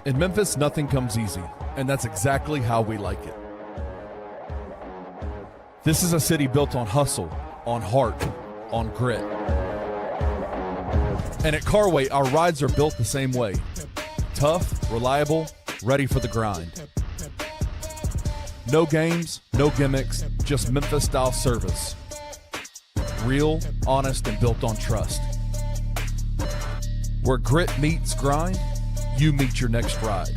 In Memphis, nothing comes easy, and that's exactly how we like it. This is a city built on hustle, on heart, on grit. And at Carway, our rides are built the same way. Tough, reliable, ready for the grind. No games, no gimmicks, just Memphis-style service. Real, honest, and built on trust. Where grit meets grind, you meet your next ride.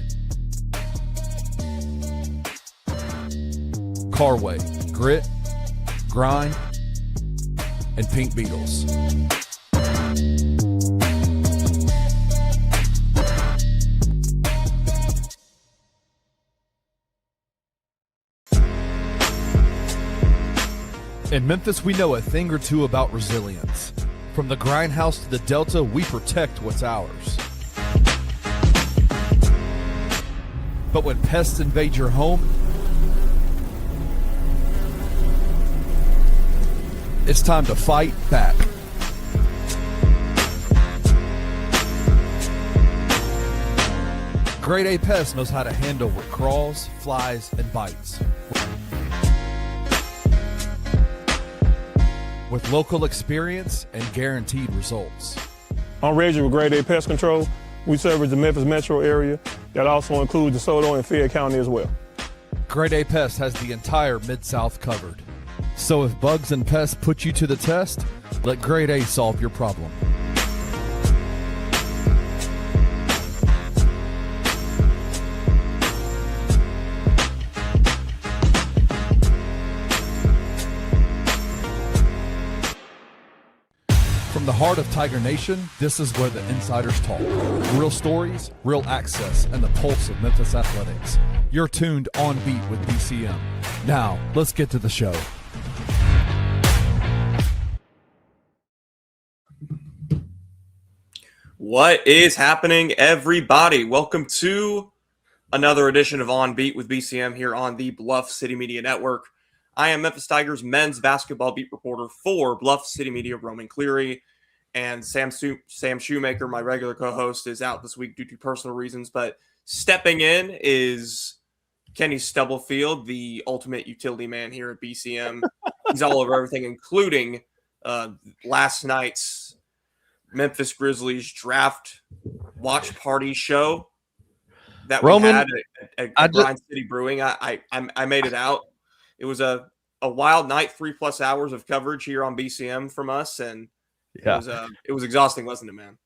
Carway, grit, grind, and Pink Beetles. In Memphis, we know a thing or two about resilience. From the grindhouse to the Delta, we protect what's ours. But when pests invade your home, it's time to fight back. Grade A Pest knows how to handle what crawls, flies, and bites. With local experience and guaranteed results. I'm Reggie with Grade A Pest Control. We service the Memphis metro area. That also includes DeSoto and Fayette County as well. Grade A Pest has the entire Mid-South covered. So if bugs and pests put you to the test, let Grade A solve your problem. From the heart of Tiger Nation, this is where the insiders talk. Real stories, real access, and the pulse of Memphis Athletics. You're tuned on beat with BCM. Now, let's get to the show. What is happening, everybody? Welcome to another edition of On Beat with BCM here on the Bluff City Media Network. I am Memphis Tigers men's basketball beat reporter for Bluff City Media, Roman Cleary, and Sam Shoemaker, my regular co-host, is out this week due to personal reasons, but stepping in is Kenny Stubblefield, the ultimate utility man here at BCM. He's all over everything, including last night's Memphis Grizzlies draft watch party show that we had at Grind City Brewing. I made it out. It was a wild night, 3+ hours of coverage here on BCM from us, and it was exhausting, wasn't it, man?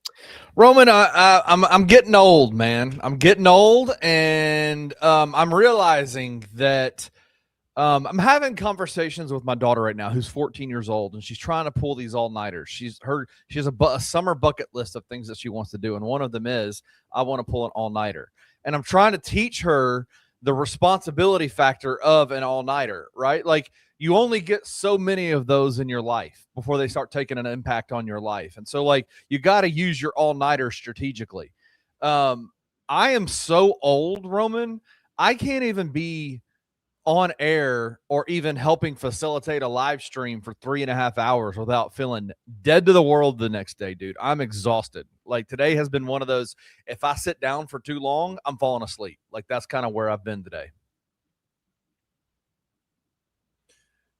Roman, I'm getting old, man. I'm getting old, and I'm realizing that I'm having conversations with my daughter right now, who's 14 years old, and she's trying to pull these all-nighters. She has a summer bucket list of things that she wants to do, and one of them is I want to pull an all-nighter. And I'm trying to teach her the responsibility factor of an all-nighter, right? Like, you only get so many of those in your life before they start taking an impact on your life. And so, like, you got to use your all-nighter strategically. I am so old, Roman, I can't even be on air or even helping facilitate a live stream for 3.5 hours without feeling dead to the world the next day, dude. I'm exhausted. Like, today has been one of those, if I sit down for too long, I'm falling asleep. Like, that's kind of where I've been today.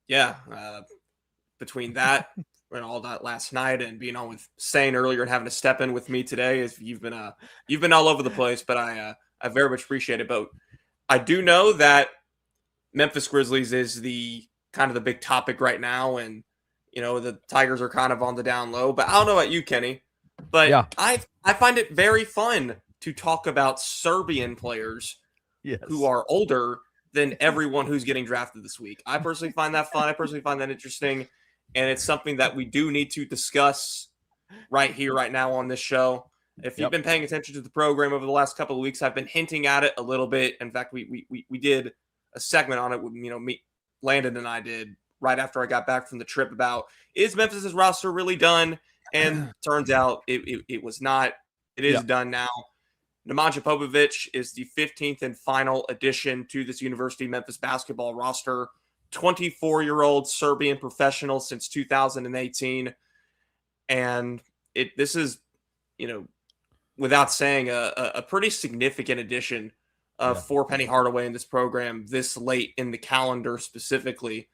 Yeah. Between that and all that last night and being on with Sane earlier and having to step in with me today, is you've been all over the place, but I very much appreciate it. But I do know that Memphis Grizzlies is the kind of the big topic right now, and the Tigers are kind of on the down low. But I don't know about you, Kenny, but yeah. I find it very fun to talk about Serbian players who are older than everyone who's getting drafted this week. I personally find that fun. I personally find that interesting, and it's something that we do need to discuss right here, right now on this show. If you've been paying attention to the program over the last couple of weeks, I've been hinting at it a little bit. In fact, we did a segment on it with, Landon and I did right after I got back from the trip about, is Memphis's roster really done? And turns out it was not. It is done now. Nemanja Popović is the 15th and final addition to this University of Memphis basketball roster. 24-year-old Serbian professional since 2018. And this is, without saying, a pretty significant addition for Penny Hardaway in this program this late in the calendar specifically.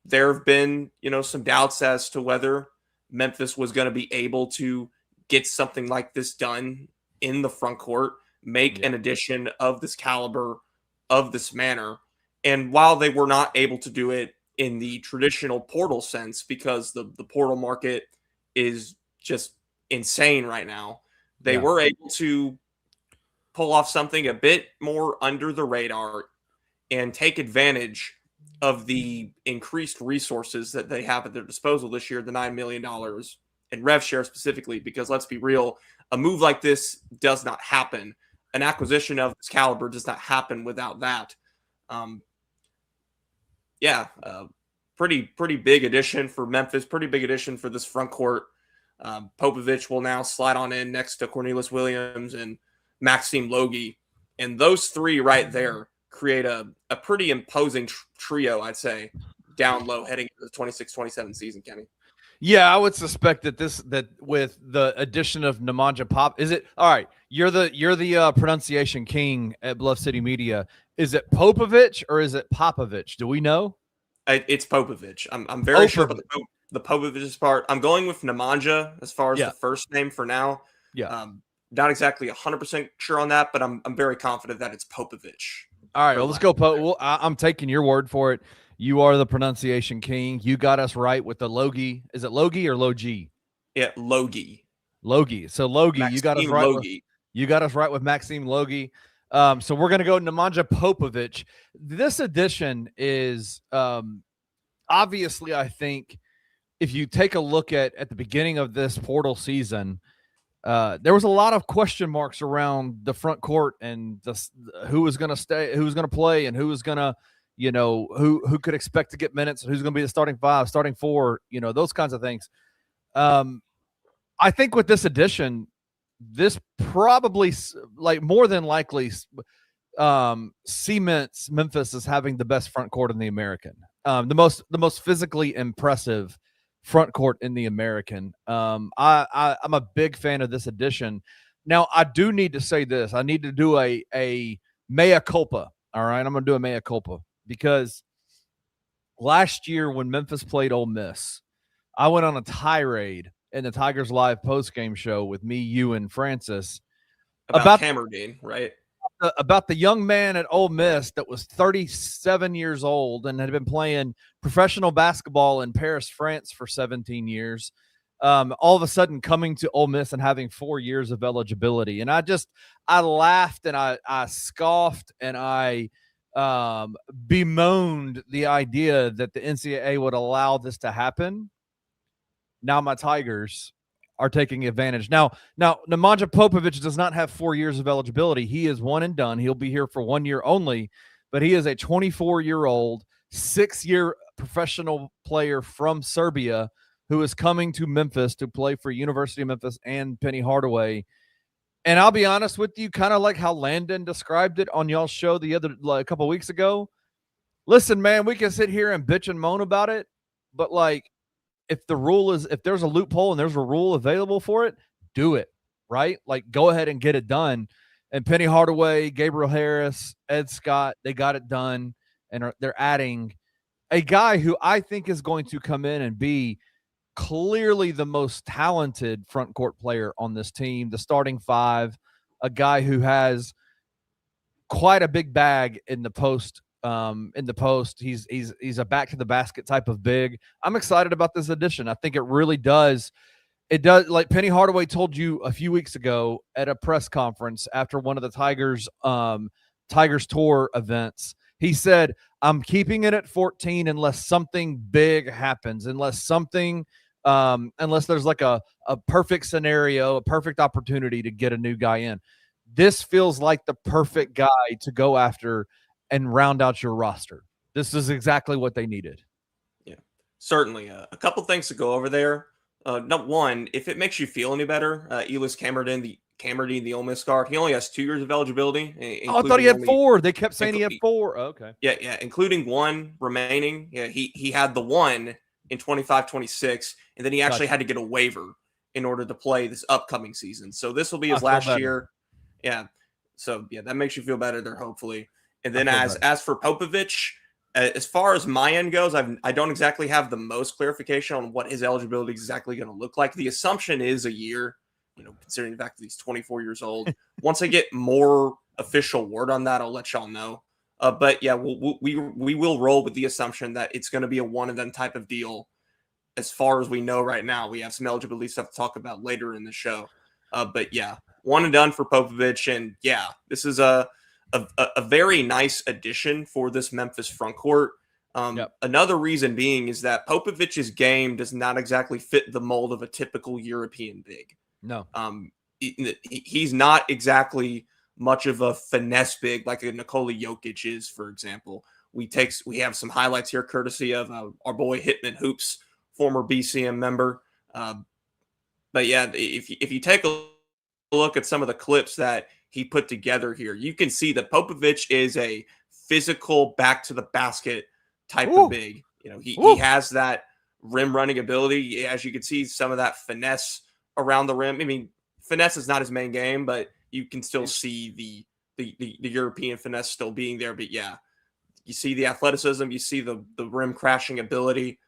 There have been, some doubts as to whether Memphis was going to be able to get something like this done in the front court, make an addition of this caliber, of this manner. And while they were not able to do it in the traditional portal sense, because the portal market is just insane right now, they were able to pull off something a bit more under the radar and take advantage of the increased resources that they have at their disposal this year, the $9 million in rev share specifically, because let's be real, a move like this does not happen. An acquisition of this caliber does not happen without that. Pretty big addition for Memphis, pretty big addition for this front court. Popović will now slide on in next to Cornelius Williams and Maxime Logie. And those three right there create a pretty imposing trio, I'd say, down low heading into the 26-27 season, Kenny. Yeah, I would suspect that with the addition of Nemanja Pop, is it all right? You're the pronunciation king at Bluff City Media. Is it Popović or is it Popović? Do we know? It's Popović. I'm very sure about the Popović part. I'm going with Nemanja as far as the first name for now. Yeah. Not exactly 100% sure on that, but I'm very confident that it's Popović. All right, well, let's go. I'm taking your word for it. You are the pronunciation king. You got us right with the Logie. Is it Logie or Logie? Yeah, Logie. Logie. So Logie, Maxime you got us right. You got us right with Maxime Logie. So we're going to go Nemanja Popović. This addition is obviously, I think, if you take a look at the beginning of this portal season, there was a lot of question marks around the front court and who was going to stay, who was going to play, and who was going to, who could expect to get minutes, and who's going to be the starting five, starting four, those kinds of things. I think with this addition, this probably, like, more than likely cements Memphis as having the best front court in the American, the most physically impressive front court in the American. I'm a big fan of this addition. Now, I do need to say this. I need to do a mea culpa. All right, I'm going to do a mea culpa, because last year when Memphis played Ole Miss, I went on a tirade in the Tigers Live postgame show with me, you, and Francis about Hammerdine, right? About the young man at Ole Miss that was 37 years old and had been playing professional basketball in Paris, France for 17 years. All of a sudden coming to Ole Miss and having 4 years of eligibility. And I laughed and I scoffed and I bemoaned the idea that the NCAA would allow this to happen. Now my Tigers are taking advantage. Now Nemanja Popović does not have 4 years of eligibility. He is one and done. He'll be here for 1 year only, but he is a 24-year-old, 6-year professional player from Serbia who is coming to Memphis to play for University of Memphis and Penny Hardaway. And I'll be honest with you, kind of like how Landon described it on y'all's show a couple weeks ago. Listen, man, we can sit here and bitch and moan about it, but if there's a loophole and there's a rule available for it, do it, right? Go ahead and get it done. And Penny Hardaway, Gabriel Harris, Ed Scott, they got it done. And they're adding a guy who I think is going to come in and be clearly the most talented front court player on this team, the starting five, a guy who has quite a big bag in the post. He's a back to the basket type of big. I'm excited about this addition. I think it really does. It does, like Penny Hardaway told you a few weeks ago at a press conference after one of the Tigers tour events. He said, I'm keeping it at 14 unless something big happens, unless there's like a perfect scenario, a perfect opportunity to get a new guy in. This feels like the perfect guy to go after and round out your roster. This is exactly what they needed. Yeah, certainly. A couple things to go over there. Number one, if it makes you feel any better, Elis Cameron, the Ole Miss guard, he only has 2 years of eligibility. I thought he had 4. They kept saying he had 4. Oh, okay. Yeah, including 1 remaining. Yeah, he had the 1 in 25-26, and then he actually had to get a waiver in order to play this upcoming season. So this will be I his feel last better. year. Yeah. So yeah, that makes you feel better there, hopefully. And then I feel as for Popović, as far as my end goes, I don't exactly have the most clarification on what his eligibility is exactly going to look like. The assumption is a year, considering the fact that he's 24 years old. Once I get more official word on that, I'll let y'all know. But yeah, we will roll with the assumption that it's going to be a one and done type of deal. As far as we know right now, we have some eligibility stuff to talk about later in the show. But yeah, one and done for Popović, and yeah, this is a very nice addition for this Memphis frontcourt. Another reason being is that Popovic's game does not exactly fit the mold of a typical European big. No. He's not exactly much of a finesse big like a Nikola Jokic is, for example. We have some highlights here courtesy of our boy Hitman Hoops, former BCM member. But yeah, if you take a look at some of the clips that he put together here, you can see that Popović is a physical back to the basket type of big. He has that rim running ability. As you can see, some of that finesse around the rim. I mean, finesse is not his main game, but you can still see the European finesse still being there. But yeah, you see the athleticism, you see the rim crashing ability.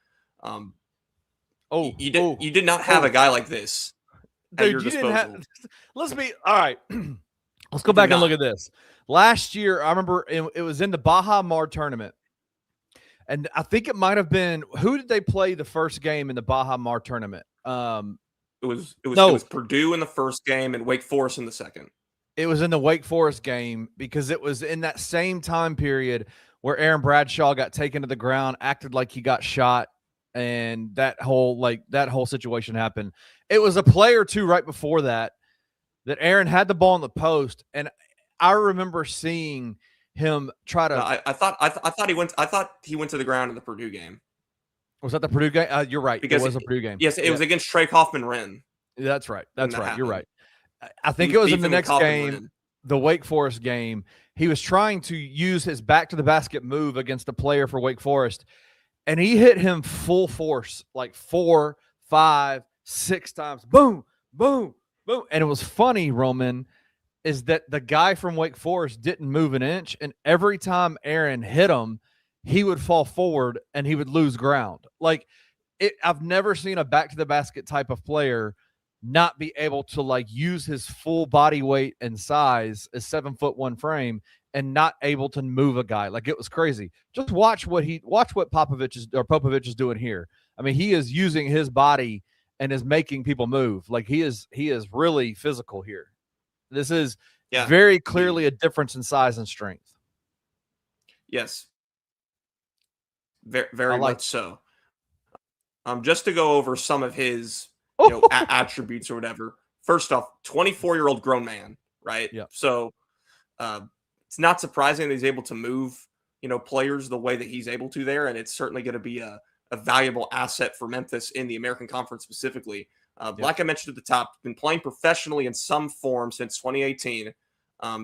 You did not have a guy like this at your disposal. Let's be all right. Let's go back and look at this. Last year, I remember it was in the Baja Mar tournament. And I think it might have been, who did they play the first game in the Baja Mar tournament? It was Purdue in the first game and Wake Forest in the second. It was in the Wake Forest game because it was in that same time period where Aaron Bradshaw got taken to the ground, acted like he got shot, and that whole situation happened. It was a play or two right before that Aaron had the ball in the post, and I remember seeing him try to. I thought he went to the ground in the Purdue game. Was that the Purdue game? You're right. Because it was a Purdue game. Yes, it was against Trey Kaufman-Renn. That's right. That's right. Happened. You're right. I think it was in the next game, the Wake Forest game. He was trying to use his back to the basket move against a player for Wake Forest, and he hit him full force, like 4, 5, 6 times. Boom, boom, boom. And it was funny, Roman, is that the guy from Wake Forest didn't move an inch, and every time Aaron hit him, he would fall forward and he would lose ground. Like I've never seen a back to the basket type of player not be able to like use his full body weight and size, a 7'1" frame, and not able to move a guy. Like, it was crazy. Just watch what Popović is doing here. I mean, he is using his body and is making people move. Like, he is really physical here. This is very clearly a difference in size and strength. Yes. Very much so. Just to go over some of his attributes or whatever. First off, 24-year-old grown man, right? Yeah. So it's not surprising that he's able to move, players the way that he's able to there, and it's certainly going to be a valuable asset for Memphis in the American Conference specifically. Like I mentioned at the top, been playing professionally in some form since 2018.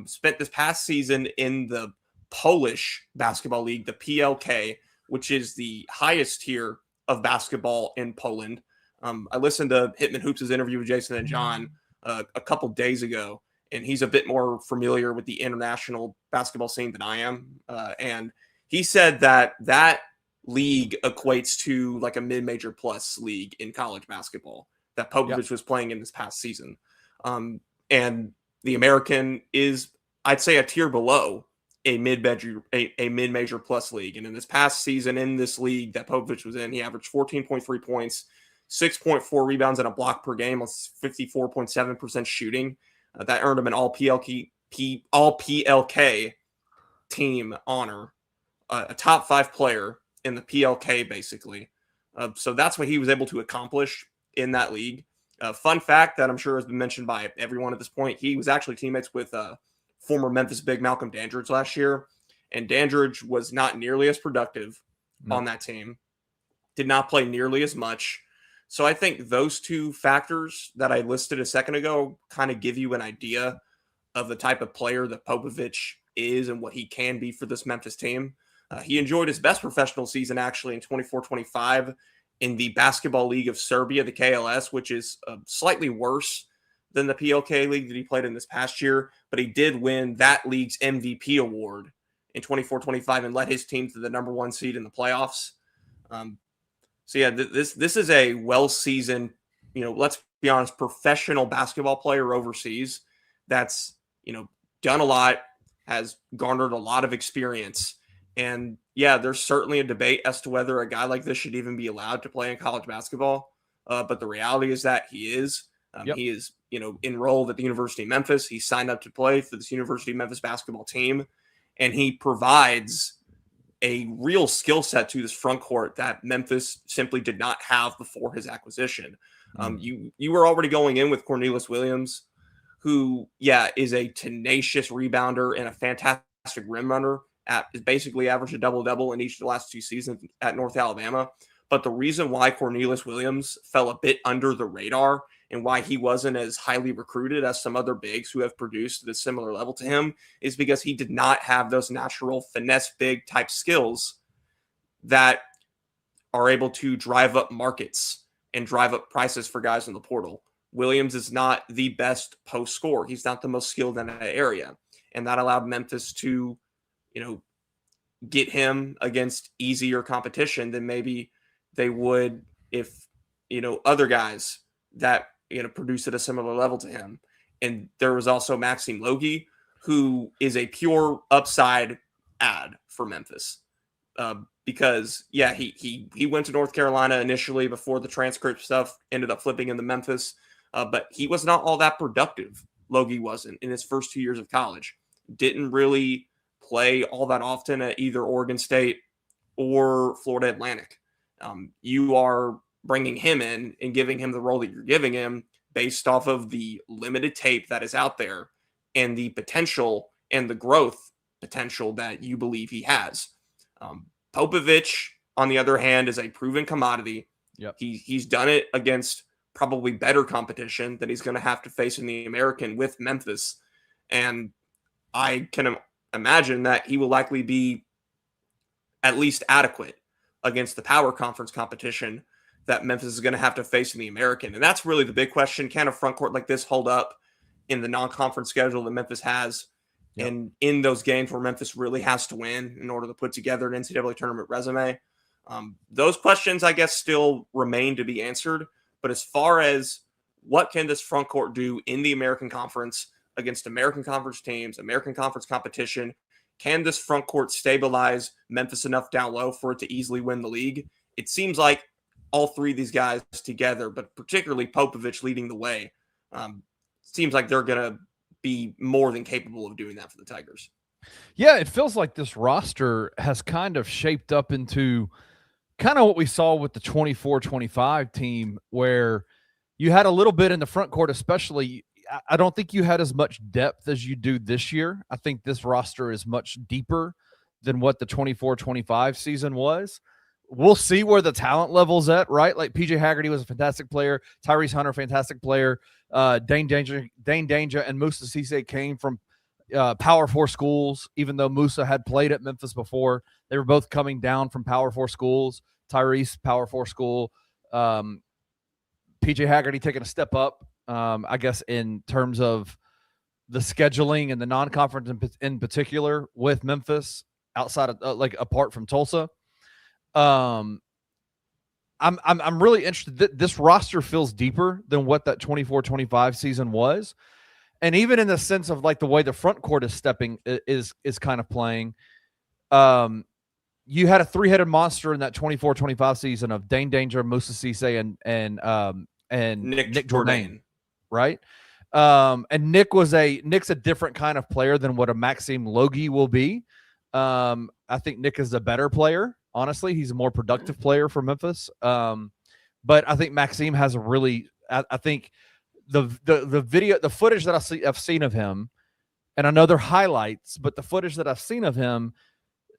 Spent this past season in the Polish basketball league, the PLK, which is the highest tier of basketball in Poland. I listened to Hitman Hoops' interview with Jason and John a couple days ago, and he's a bit more familiar with the international basketball scene than I am. And he said that league equates to like a mid-major plus league in college basketball that Popović was playing in this past season. And the American is, I'd say, a tier below a mid-major plus league. And in this past season in this league that Popović was in, he averaged 14.3 points, 6.4 rebounds and a block per game, 54.7% shooting. That earned him an all PLK team honor, a top 5 player in the PLK, basically. So that's what he was able to accomplish in that league. Fun fact that I'm sure has been mentioned by everyone at this point, he was actually teammates with former Memphis big Malcolm Dandridge last year, and Dandridge was not nearly as productive on that team, did not play nearly as much. So I think those two factors that I listed a second ago kind of give you an idea of the type of player that Popović is and what he can be for this Memphis team. He enjoyed his best professional season actually in 24-25 in the Basketball League of Serbia, the KLS, which is slightly worse than the PLK league that he played in this past year. But he did win that league's MVP award in 24-25 and led his team to the number 1 seed in the playoffs. So yeah, this is a well-seasoned, let's be honest, professional basketball player overseas that's, done a lot, has garnered a lot of experience. And yeah, there's certainly a debate as to whether a guy like this should even be allowed to play in college basketball. But the reality is that he is. He is, enrolled at the University of Memphis. He signed up to play for this University of Memphis basketball team. And he provides a real skill set to this front court that Memphis simply did not have before his acquisition. You were already going in with Cornelius Williams, who, is a tenacious rebounder and a fantastic rim runner. Basically averaged a double-double in each of the last 2 seasons at North Alabama. But the reason why Cornelius Williams fell a bit under the radar and why he wasn't as highly recruited as some other bigs who have produced at a similar level to him is because he did not have those natural finesse big type skills that are able to drive up markets and drive up prices for guys in the portal. Williams is not the best post scorer. He's not the most skilled in that area. And that allowed Memphis to, get him against easier competition than maybe they would if, other guys that, produce at a similar level to him. And there was also Maxime Logie, who is a pure upside add for Memphis. Because he went to North Carolina initially before the transcript stuff ended up flipping into Memphis. But he was not all that productive. Logie wasn't in his first 2 years of college. Didn't really play all that often at either Oregon State or Florida Atlantic. You are bringing him in and giving him the role that you're giving him based off of the limited tape that is out there and the potential and the growth potential that you believe he has. Popović, on the other hand, is a proven commodity. Yep. He's done it against probably better competition that he's going to have to face in the American with Memphis. And I can imagine that he will likely be at least adequate against the power conference competition that Memphis is going to have to face in the American. And that's really the big question. Can a front court like this hold up in the non-conference schedule that Memphis has? Yep. And in those games where Memphis really has to win in order to put together an NCAA tournament resume? Those questions, I guess, still remain to be answered. But as far as what can this front court do in the American Conference against American Conference teams, American Conference competition, can this front court stabilize Memphis enough down low for it to easily win the league? It seems like all three of these guys together, but particularly Popović leading the way, seems like they're going to be more than capable of doing that for the Tigers. Yeah, it feels like this roster has kind of shaped up into kind of what we saw with the 24-25 team, where you had a little bit in the front court, especially. I don't think you had as much depth as you do this year. I think this roster is much deeper than what the 24-25 season was. We'll see where the talent level's at, right? Like PJ Haggerty was a fantastic player. Tyrese Hunter, fantastic player. Dane Danger and Musa Cisse came from Power 4 schools, even though Musa had played at Memphis before. They were both coming down from Power 4 schools. Tyrese, Power 4 school. PJ Haggerty taking a step up, I guess, in terms of the scheduling and the non-conference in particular with Memphis outside of apart from Tulsa. I'm really interested. This roster feels deeper than what that 24-25 season was. And even in the sense of like the way the front court is stepping is kind of playing. You had a three-headed monster in that 24-25 season of Dane Danger, Musa Cisse, and Nick Jourdain, right? And Nick's a different kind of player than what a Maxime Logie will be. I think Nick is a better player. Honestly, he's a more productive player for Memphis. But I think Maxime has a really, I think the footage that I've seen of him, and I know they're highlights, but the footage that I've seen of him,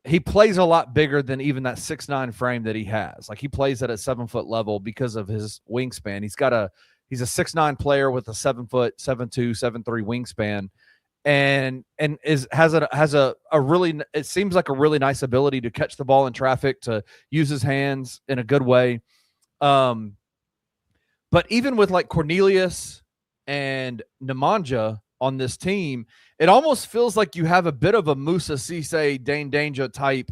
he plays a lot bigger than even that 6'9" frame that he has. Like he plays at a 7-foot level because of his wingspan. He's a 6'9" player with a 7-foot, 7'2", 7'3" wingspan. And has a really, it seems like a really nice ability to catch the ball in traffic, to use his hands in a good way. Um, but even with like Cornelius and Nemanja on this team, it almost feels like you have a bit of a Musa Cisse, Dane Danger type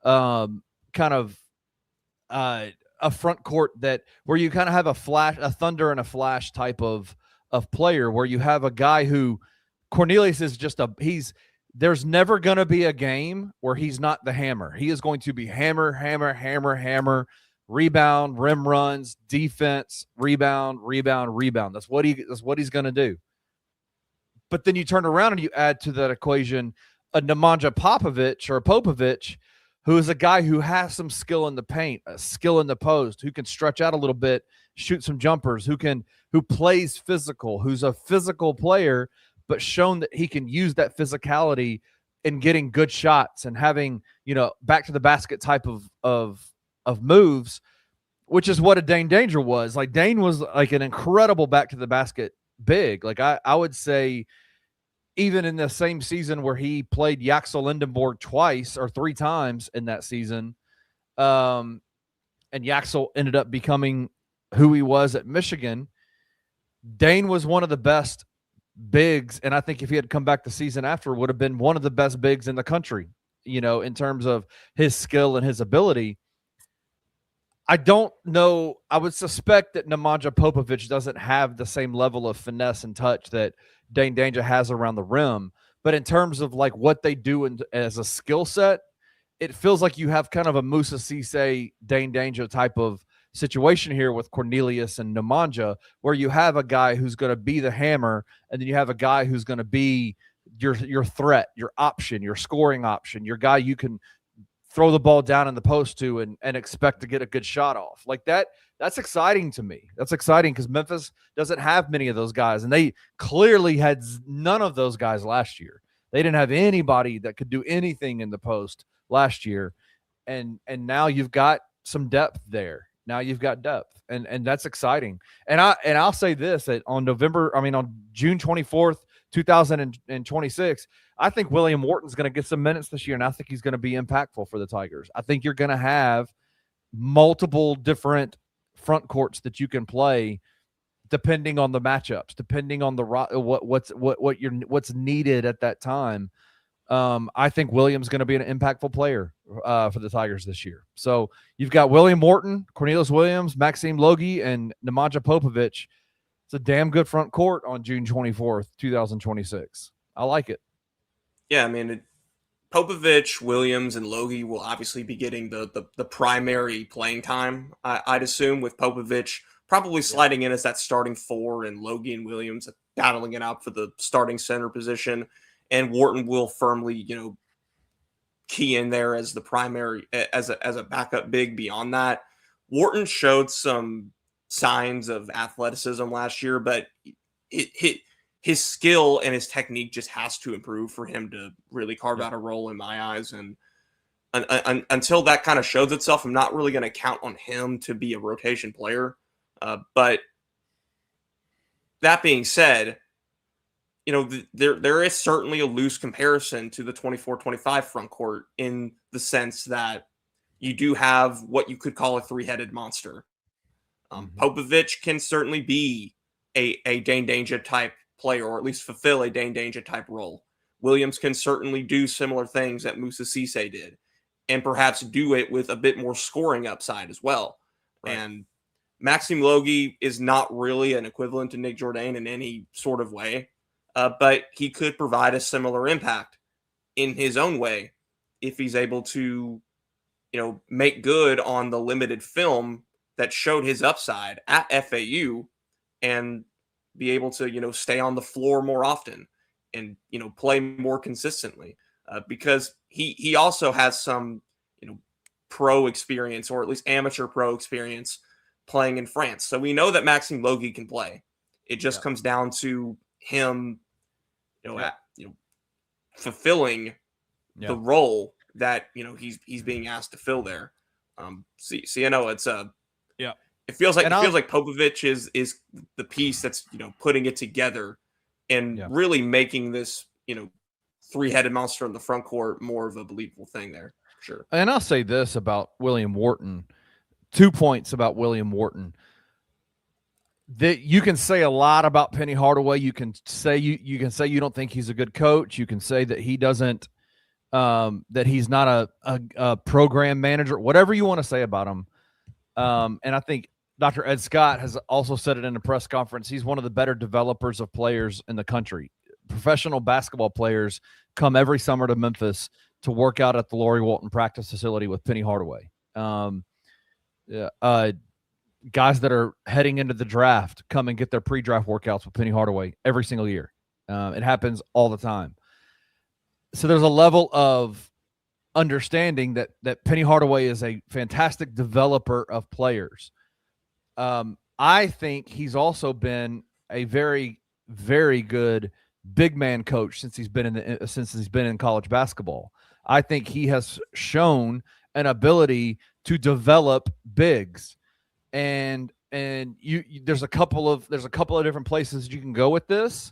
kind of a front court that where you kind of have a thunder and a flash type of player where you have a guy who Cornelius is just there's never going to be a game where he's not the hammer. He is going to be hammer, hammer, hammer, hammer, rebound, rim runs, defense, rebound, rebound, rebound. That's what he's going to do. But then you turn around and you add to that equation a Nemanja Popović, who is a guy who has some skill in the paint, a skill in the post, who can stretch out a little bit, shoot some jumpers, who plays physical, who's a physical player, but shown that he can use that physicality in getting good shots and having, back to the basket type of moves, which is what a Dane Danger was. Like Dane was like an incredible back to the basket big. Like I would say even in the same season where he played Yaxel Lindenborg twice or three times in that season, and Yaxel ended up becoming who he was at Michigan, Dane was one of the best bigs, and I think if he had come back the season after, would have been one of the best bigs in the country, in terms of his skill and his ability. I don't know. I would suspect that Nemanja Popović doesn't have the same level of finesse and touch that Dane Danger has around the rim. But in terms of like what they do as a skill set, it feels like you have kind of a Musa Cisse, Dane Danger type of situation here with Cornelius and Nemanja, where you have a guy who's going to be the hammer, and then you have a guy who's going to be your threat, your option, your scoring option, your guy you can throw the ball down in the post to and expect to get a good shot off. Like that's exciting to me. That's exciting because Memphis doesn't have many of those guys, and they clearly had none of those guys last year. They didn't have anybody that could do anything in the post last year, and now you've got some depth there. Now you've got depth, and that's exciting. And I'll say this, that on June 24th, 2026, I think William Wharton's going to get some minutes this year, and I think he's going to be impactful for the Tigers. I think you're going to have multiple different front courts that you can play depending on the matchups, depending on the what's needed at that time. I think William's going to be an impactful player for the Tigers this year. So you've got William Wharton, Cornelius Williams, Maxime Logie, and Nemanja Popović. It's a damn good front court on June 24th, 2026. I like it. Yeah, I mean, Popović, Williams, and Logie will obviously be getting the primary playing time, I'd assume, with Popović probably sliding in as that starting four, and Logie and Williams battling it out for the starting center position. And Wharton will firmly, key in there as the primary, as a backup big beyond that. Wharton showed some signs of athleticism last year, but his skill and his technique just has to improve for him to really carve out a role in my eyes. And until that kind of shows itself, I'm not really going to count on him to be a rotation player. But that being said, there is certainly a loose comparison to the 24-25 front court in the sense that you do have what you could call a three-headed monster. Popović can certainly be a Dane Danger type player, or at least fulfill a Dane Danger type role. Williams can certainly do similar things that Musa Cisse did, and perhaps do it with a bit more scoring upside as well. Right. And Maxime Logie is not really an equivalent to Nick Jourdain in any sort of way, but he could provide a similar impact in his own way if he's able to, make good on the limited film that showed his upside at FAU, and be able to, stay on the floor more often and, play more consistently, because he also has some, pro experience, or at least amateur pro experience playing in France. So we know that Maxime Logie can play. It just comes down to him, fulfilling the role that, he's being asked to fill there. It's it feels like Popović is the piece that's, putting it together and really making this, three-headed monster in the front court more of a believable thing there. Sure. And I'll say this about William Wharton. 2 points about William Wharton. That you can say a lot about Penny Hardaway. You can say you can say you don't think he's a good coach. You can say that he doesn't that he's not a program manager. Whatever you want to say about him. And I think Dr. Ed Scott has also said it in a press conference. He's one of the better developers of players in the country. Professional basketball players come every summer to Memphis to work out at the Laurie Walton practice facility with Penny Hardaway. Guys that are heading into the draft come and get their pre-draft workouts with Penny Hardaway every single year. It happens all the time. So there's a level of understanding that Penny Hardaway is a fantastic developer of players. I think he's also been a very, very good big man coach since he's been in college basketball. I think he has shown an ability to develop bigs. And there's a couple of different places you can go with this.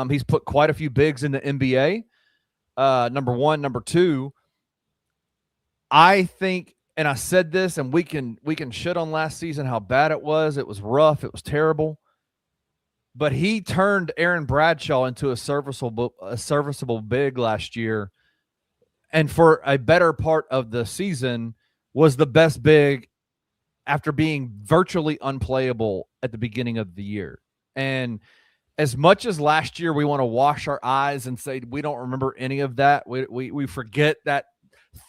He's put quite a few bigs in the NBA. Number one, number two, I think, and I said this, and we can shit on last season how bad it was. It was rough. It was terrible. But he turned Aaron Bradshaw into a serviceable big last year, and for a better part of the season was the best big after being virtually unplayable at the beginning of the year. And as much as last year we want to wash our eyes and say we don't remember any of that, we forget that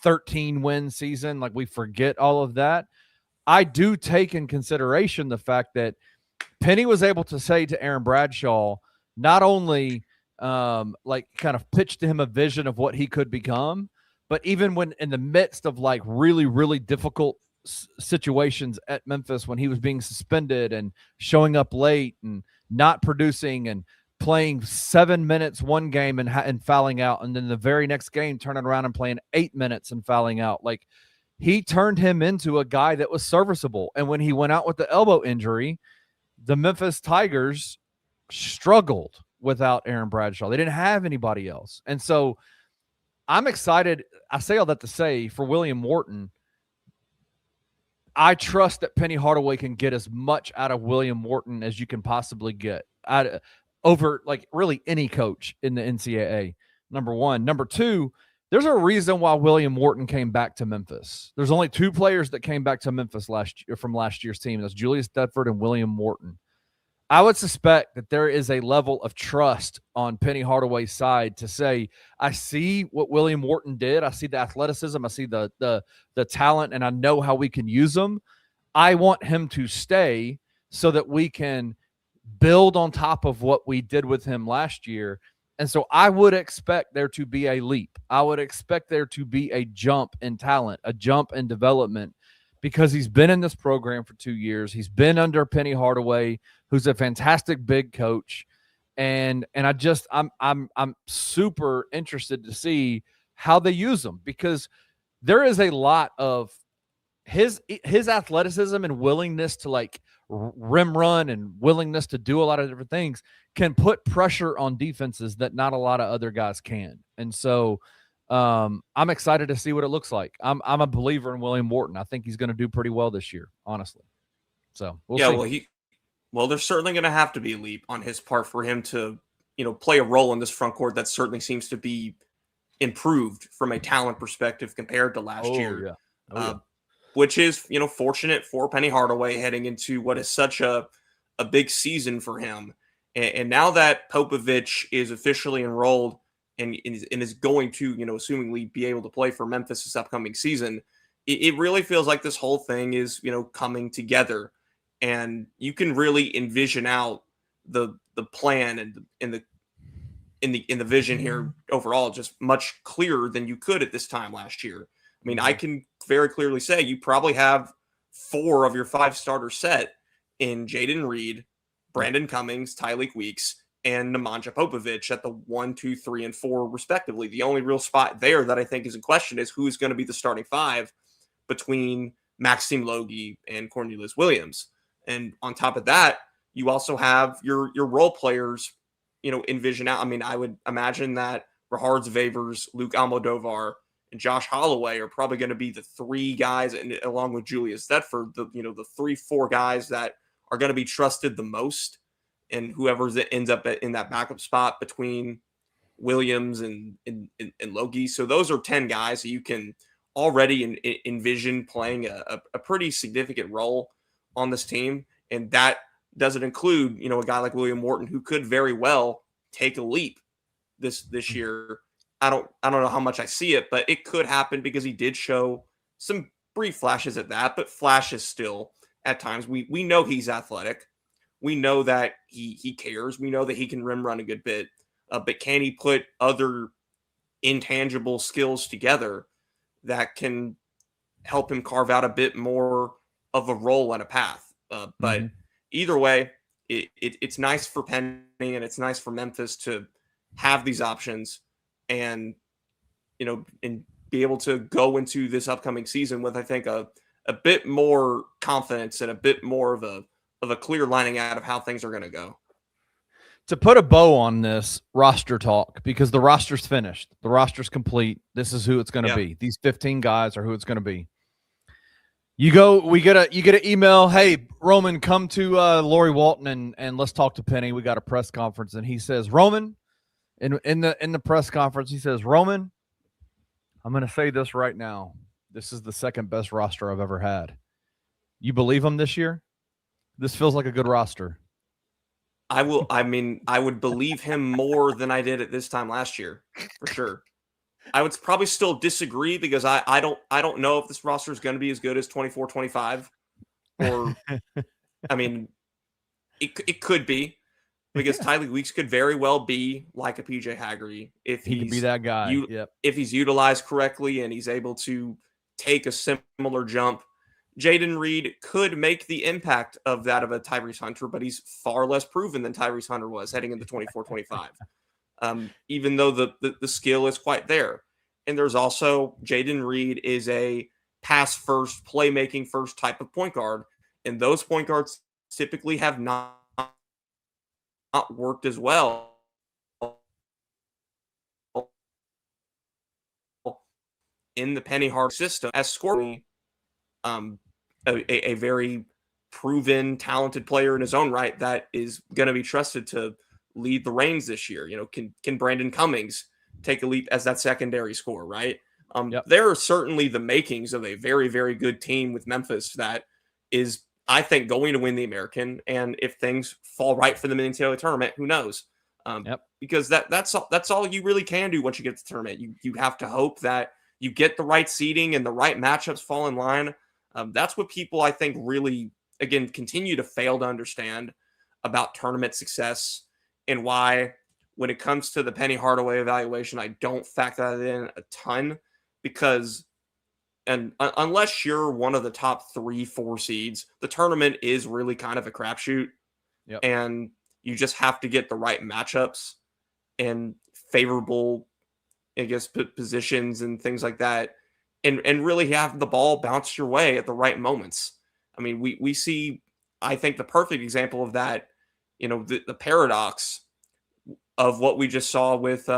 13-win season, like we forget all of that. I do take in consideration the fact that Penny was able to say to Aaron Bradshaw, not only like kind of pitched to him a vision of what he could become, but even when in the midst of like really, really difficult situations at Memphis, when he was being suspended and showing up late and not producing and playing 7 minutes one game and fouling out, and then the very next game turning around and playing 8 minutes and fouling out, like he turned him into a guy that was serviceable. And when he went out with the elbow injury, the Memphis Tigers struggled without Aaron Bradshaw. They didn't have anybody else. And so I'm excited. I say all that to say, for William Wharton, I trust that Penny Hardaway can get as much out of William Wharton as you can possibly get over like really any coach in the NCAA, number one. Number two, there's a reason why William Wharton came back to Memphis. There's only two players that came back to Memphis from last year's team. That's Julius Thetford and William Wharton. I would suspect that there is a level of trust on Penny Hardaway's side to say, I see what William Wharton did. I see the athleticism. I see the talent, and I know how we can use them. I want him to stay so that we can build on top of what we did with him last year. And so I would expect there to be a leap. I would expect there to be a jump in talent, a jump in development, because he's been in this program for 2 years. He's been under Penny Hardaway, who's a fantastic big coach. And I'm super interested to see how they use him, because there is a lot of his athleticism and willingness to like rim run and willingness to do a lot of different things can put pressure on defenses that not a lot of other guys can. And so I'm excited to see what it looks like. I'm a believer in William Wharton. I think he's going to do pretty well this year, honestly. So we'll see. Well, there's certainly going to have to be a leap on his part for him to, play a role in this front court that certainly seems to be improved from a talent perspective compared to last year. Yeah. Which is, fortunate for Penny Hardaway heading into what is such a big season for him. And now that Popović is officially enrolled and is going to, assumingly be able to play for Memphis this upcoming season, it really feels like this whole thing is, coming together. And you can really envision out the plan and the vision here overall just much clearer than you could at this time last year. I mean, I can very clearly say you probably have 4 of your 5 starters set in Jaden Reed, Brandon Cummings, Tyleik Weeks, and Nemanja Popović at the 1, 2, 3, and 4 respectively. The only real spot there that I think is in question is who is going to be the starting 5 between Maxime Logie and Cornelius Williams. And on top of that, you also have your role players, envision out. I mean, I would imagine that Rahards Vavers, Luke Almodovar, and Josh Holloway are probably going to be the three guys, and along with Julius Thetford, the 3-4 guys that are going to be trusted the most, and whoever ends up in that backup spot between Williams and Logie. So those are 10 guys that you can already envision playing a pretty significant role on this team, and that doesn't include a guy like William Wharton, who could very well take a leap this year. I don't know how much I see it, but it could happen because he did show some brief flashes at that, but flashes still at times. We know he's athletic. We know that he cares. We know that he can rim run a good bit, but can he put other intangible skills together that can help him carve out a bit more of a role and a path? But either way, it's nice for Penny and it's nice for Memphis to have these options and be able to go into this upcoming season with, I think, a bit more confidence and a bit more of a clear lining out of how things are going to go. To put a bow on this roster talk, because the roster's finished, the roster's complete. This is who it's going to be. These 15 guys are who it's going to be. You get an email. Hey, Roman, come to Laurie Walton and let's talk to Penny. We got a press conference, and he says, Roman, in the press conference, he says, Roman, I'm going to say this right now. This is the second best roster I've ever had. You believe him this year? This feels like a good roster. I would believe him more than I did at this time last year, for sure. I would probably still disagree because I don't know if this roster is going to be as good as 24-25, or it could be, because Tylee Weeks could very well be like a PJ Haggerty if he could be that guy. If he's utilized correctly and he's able to take a similar jump. Jaden Reed could make the impact of that of a Tyrese Hunter, but he's far less proven than Tyrese Hunter was heading into 24-25. Even though the skill is quite there. And there's also Jaden Reed is a pass first, playmaking first type of point guard. And those point guards typically have not worked as well in the Penny Hardaway system as scoring. A very proven, talented player in his own right that is going to be trusted to lead the reins this year. Can Brandon Cummings take a leap as that secondary scorer, right? There are certainly the makings of a very, very good team with Memphis that is, I think, going to win the American. And if things fall right for them in the NCAA tournament, who knows? Because that's all you really can do once you get to the tournament. You have to hope that you get the right seeding and the right matchups fall in line. That's what people, I think, really, again, continue to fail to understand about tournament success, and why, when it comes to the Penny Hardaway evaluation, I don't factor that in a ton, because unless you're one of the top 3-4 seeds, the tournament is really kind of a crapshoot. And you just have to get the right matchups and favorable, I guess, positions and things like that. And really have the ball bounce your way at the right moments. I mean, we see, I think, the perfect example of that, the paradox of what we just saw with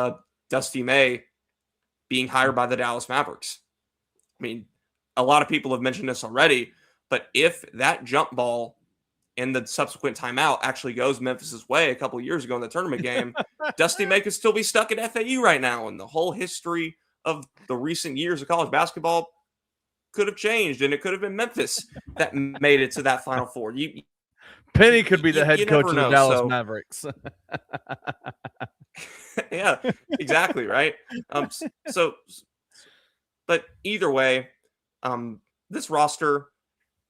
Dusty May being hired by the Dallas Mavericks. I mean, a lot of people have mentioned this already, but if that jump ball and the subsequent timeout actually goes Memphis's way a couple of years ago in the tournament game, Dusty May could still be stuck at FAU right now, and the whole history of the recent years of college basketball could have changed, and it could have been Memphis that made it to that Final Four. Penny could be the head coach of the Dallas Mavericks. Yeah, exactly, right? But either way, this roster,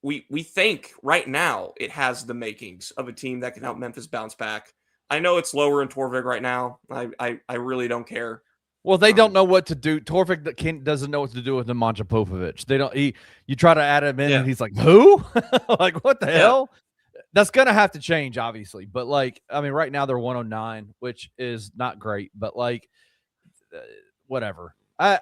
we think right now it has the makings of a team that can help Memphis bounce back. I know it's lower in Torvik right now. I really don't care. Well, they don't know what to do. Torvik doesn't know what to do with Nemanja Popović. They don't. You try to add him in, and he's like, "Who? Like, what the hell?" That's gonna have to change, obviously. But right now they're 109, which is not great. But whatever. I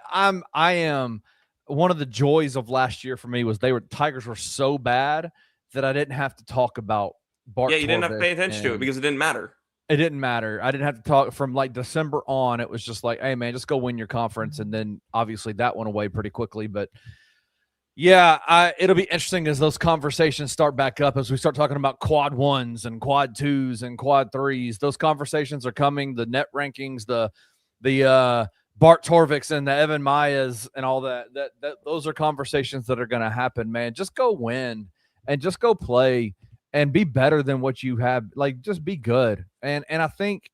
am. One of the joys of last year for me was Tigers were so bad that I didn't have to talk about Bart. Yeah, you didn't have to pay attention to it because it didn't matter. It didn't matter. I didn't have to talk from like December on. It was just like, hey, man, just go win your conference. And then obviously that went away pretty quickly. But yeah, it'll be interesting as those conversations start back up, as we start talking about quad ones and quad twos and quad threes. Those conversations are coming. The net rankings, the Bart Torviks and the Evan Mayas and all that. Those are conversations that are going to happen, man. Just go win and just go play and be better than what you have. Like, just be good. And I think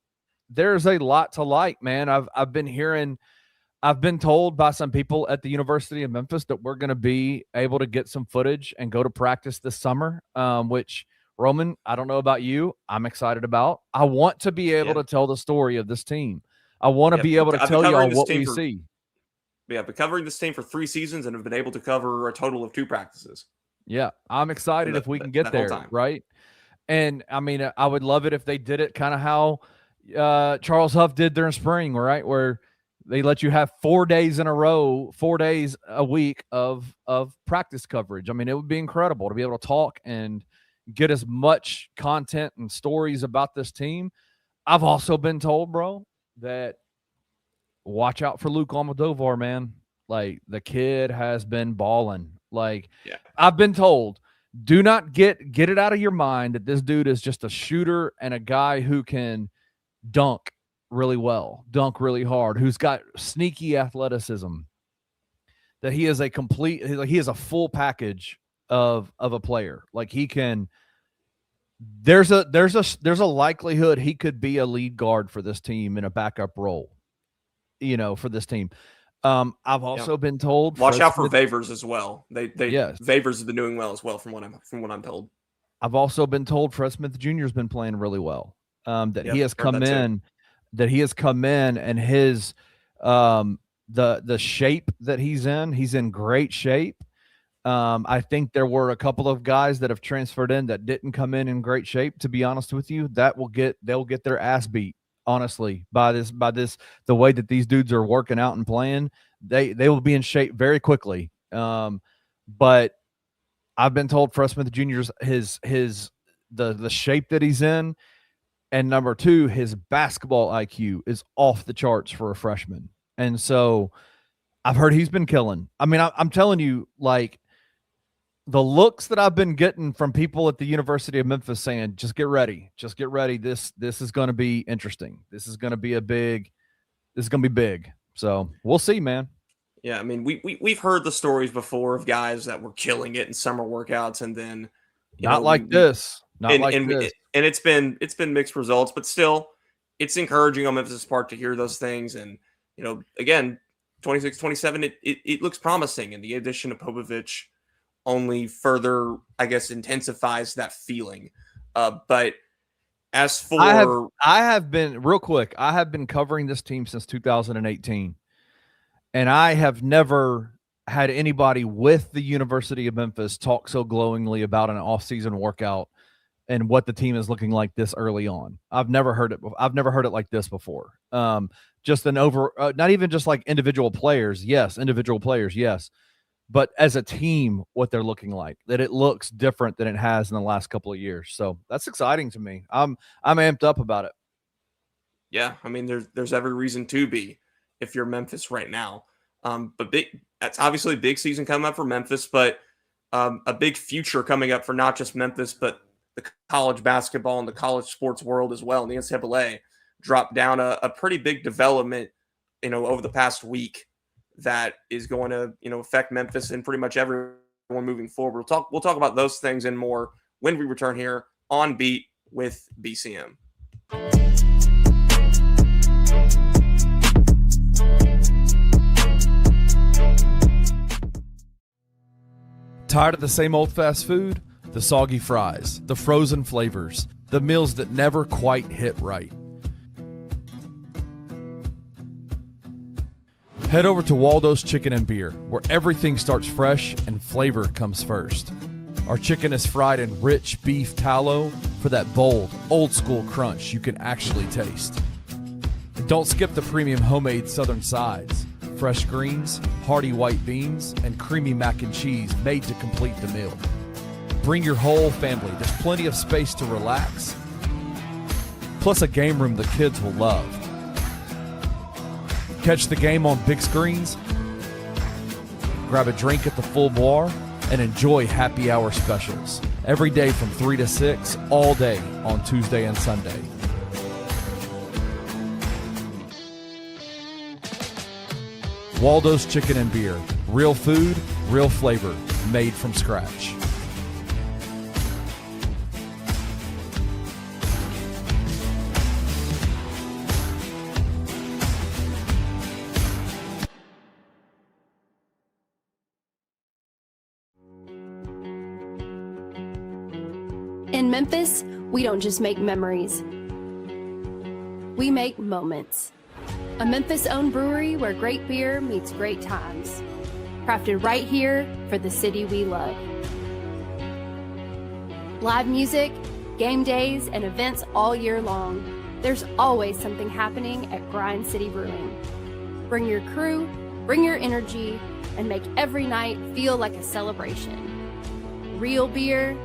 there's a lot to like, man. I've been told by some people at the University of Memphis that we're going to be able to get some footage and go to practice this summer, which, Roman, I don't know about you, I'm excited about. I want to be able to tell the story of this team. I want to be able to tell y'all what we see. Yeah, but covering this team for 3 seasons and have been able to cover a total of 2 practices. Yeah, I'm excited if we can get there, right? And, I mean, I would love it if they did it kind of how Charles Huff did during spring, right, where they let you have 4 days in a row, 4 days a week of practice coverage. I mean, it would be incredible to be able to talk and get as much content and stories about this team. I've also been told, bro, that watch out for Luke Almodovar, man. Like, the kid has been balling. Like, I've been told, do not get it out of your mind that this dude is just a shooter and a guy who can dunk really well, dunk really hard, who's got sneaky athleticism, that he is a full package of a player. Like, he can, there's a likelihood he could be a lead guard for this team in a backup role, for this team. I've also been told, watch out for Favors as well. Favors have been doing well as well from what I'm told. I've also been told Fred Smith Jr. has been playing really well. He has come in and his the shape that he's in great shape. I think there were a couple of guys that have transferred in that didn't come in great shape, to be honest with you. They'll get their ass beat, honestly, by the way that these dudes are working out and playing. They will be in shape very quickly. But I've been told Fred Smith Jr.'s the shape that he's in, and number 2, his basketball IQ is off the charts for a freshman. And so I've heard he's been killing. I mean, I'm telling you, like, the looks that I've been getting from people at the University of Memphis saying, just get ready. This is going to be interesting. This is going to be big. So we'll see, man. Yeah. I mean, we've heard the stories before of guys that were killing it in summer workouts, and then not like this. And it's been mixed results, but still it's encouraging on Memphis' part to hear those things. And, again, 26, 27, it looks promising. And the addition of Popović only further, I guess, intensifies that feeling. But as for, I have been covering this team since 2018, and I have never had anybody with the University of Memphis talk so glowingly about an off-season workout and what the team is looking like this early on. I've never heard it. I've never heard it like this before. Just not even just like individual players. Yes. But as a team, what they're looking like, that it looks different than it has in the last couple of years. So that's exciting to me. I'm amped up about it. Yeah. I mean, there's every reason to be if you're Memphis right now. But that's obviously a big season coming up for Memphis, but a big future coming up for not just Memphis, but the college basketball and the college sports world as well. And the NCAA dropped down a pretty big development, over the past week that is going to, affect Memphis and pretty much everyone moving forward. We'll talk about those things and more when we return here on Beat with BCM. Tired of the same old fast food? The soggy fries, the frozen flavors, the meals that never quite hit right. Head over to Waldo's Chicken and Beer, where everything starts fresh and flavor comes first. Our chicken is fried in rich beef tallow for that bold, old-school crunch you can actually taste. And don't skip the premium homemade southern sides, fresh greens, hearty white beans, and creamy mac and cheese made to complete the meal. Bring your whole family. There's plenty of space to relax. plus a game room the kids will love. Catch the game on big screens, grab a drink at the full bar, and enjoy happy hour specials every day from 3 to 6, all day on Tuesday and Sunday. Waldo's Chicken and Beer. Real food, real flavor, made from scratch. In Memphis, we don't just make memories. We make moments. A Memphis-owned brewery where great beer meets great times. Crafted right here for the city we love. Live music, game days, and events all year long. There's always something happening at Grind City Brewing. Bring your crew, bring your energy, and make every night feel like a celebration. Real beer,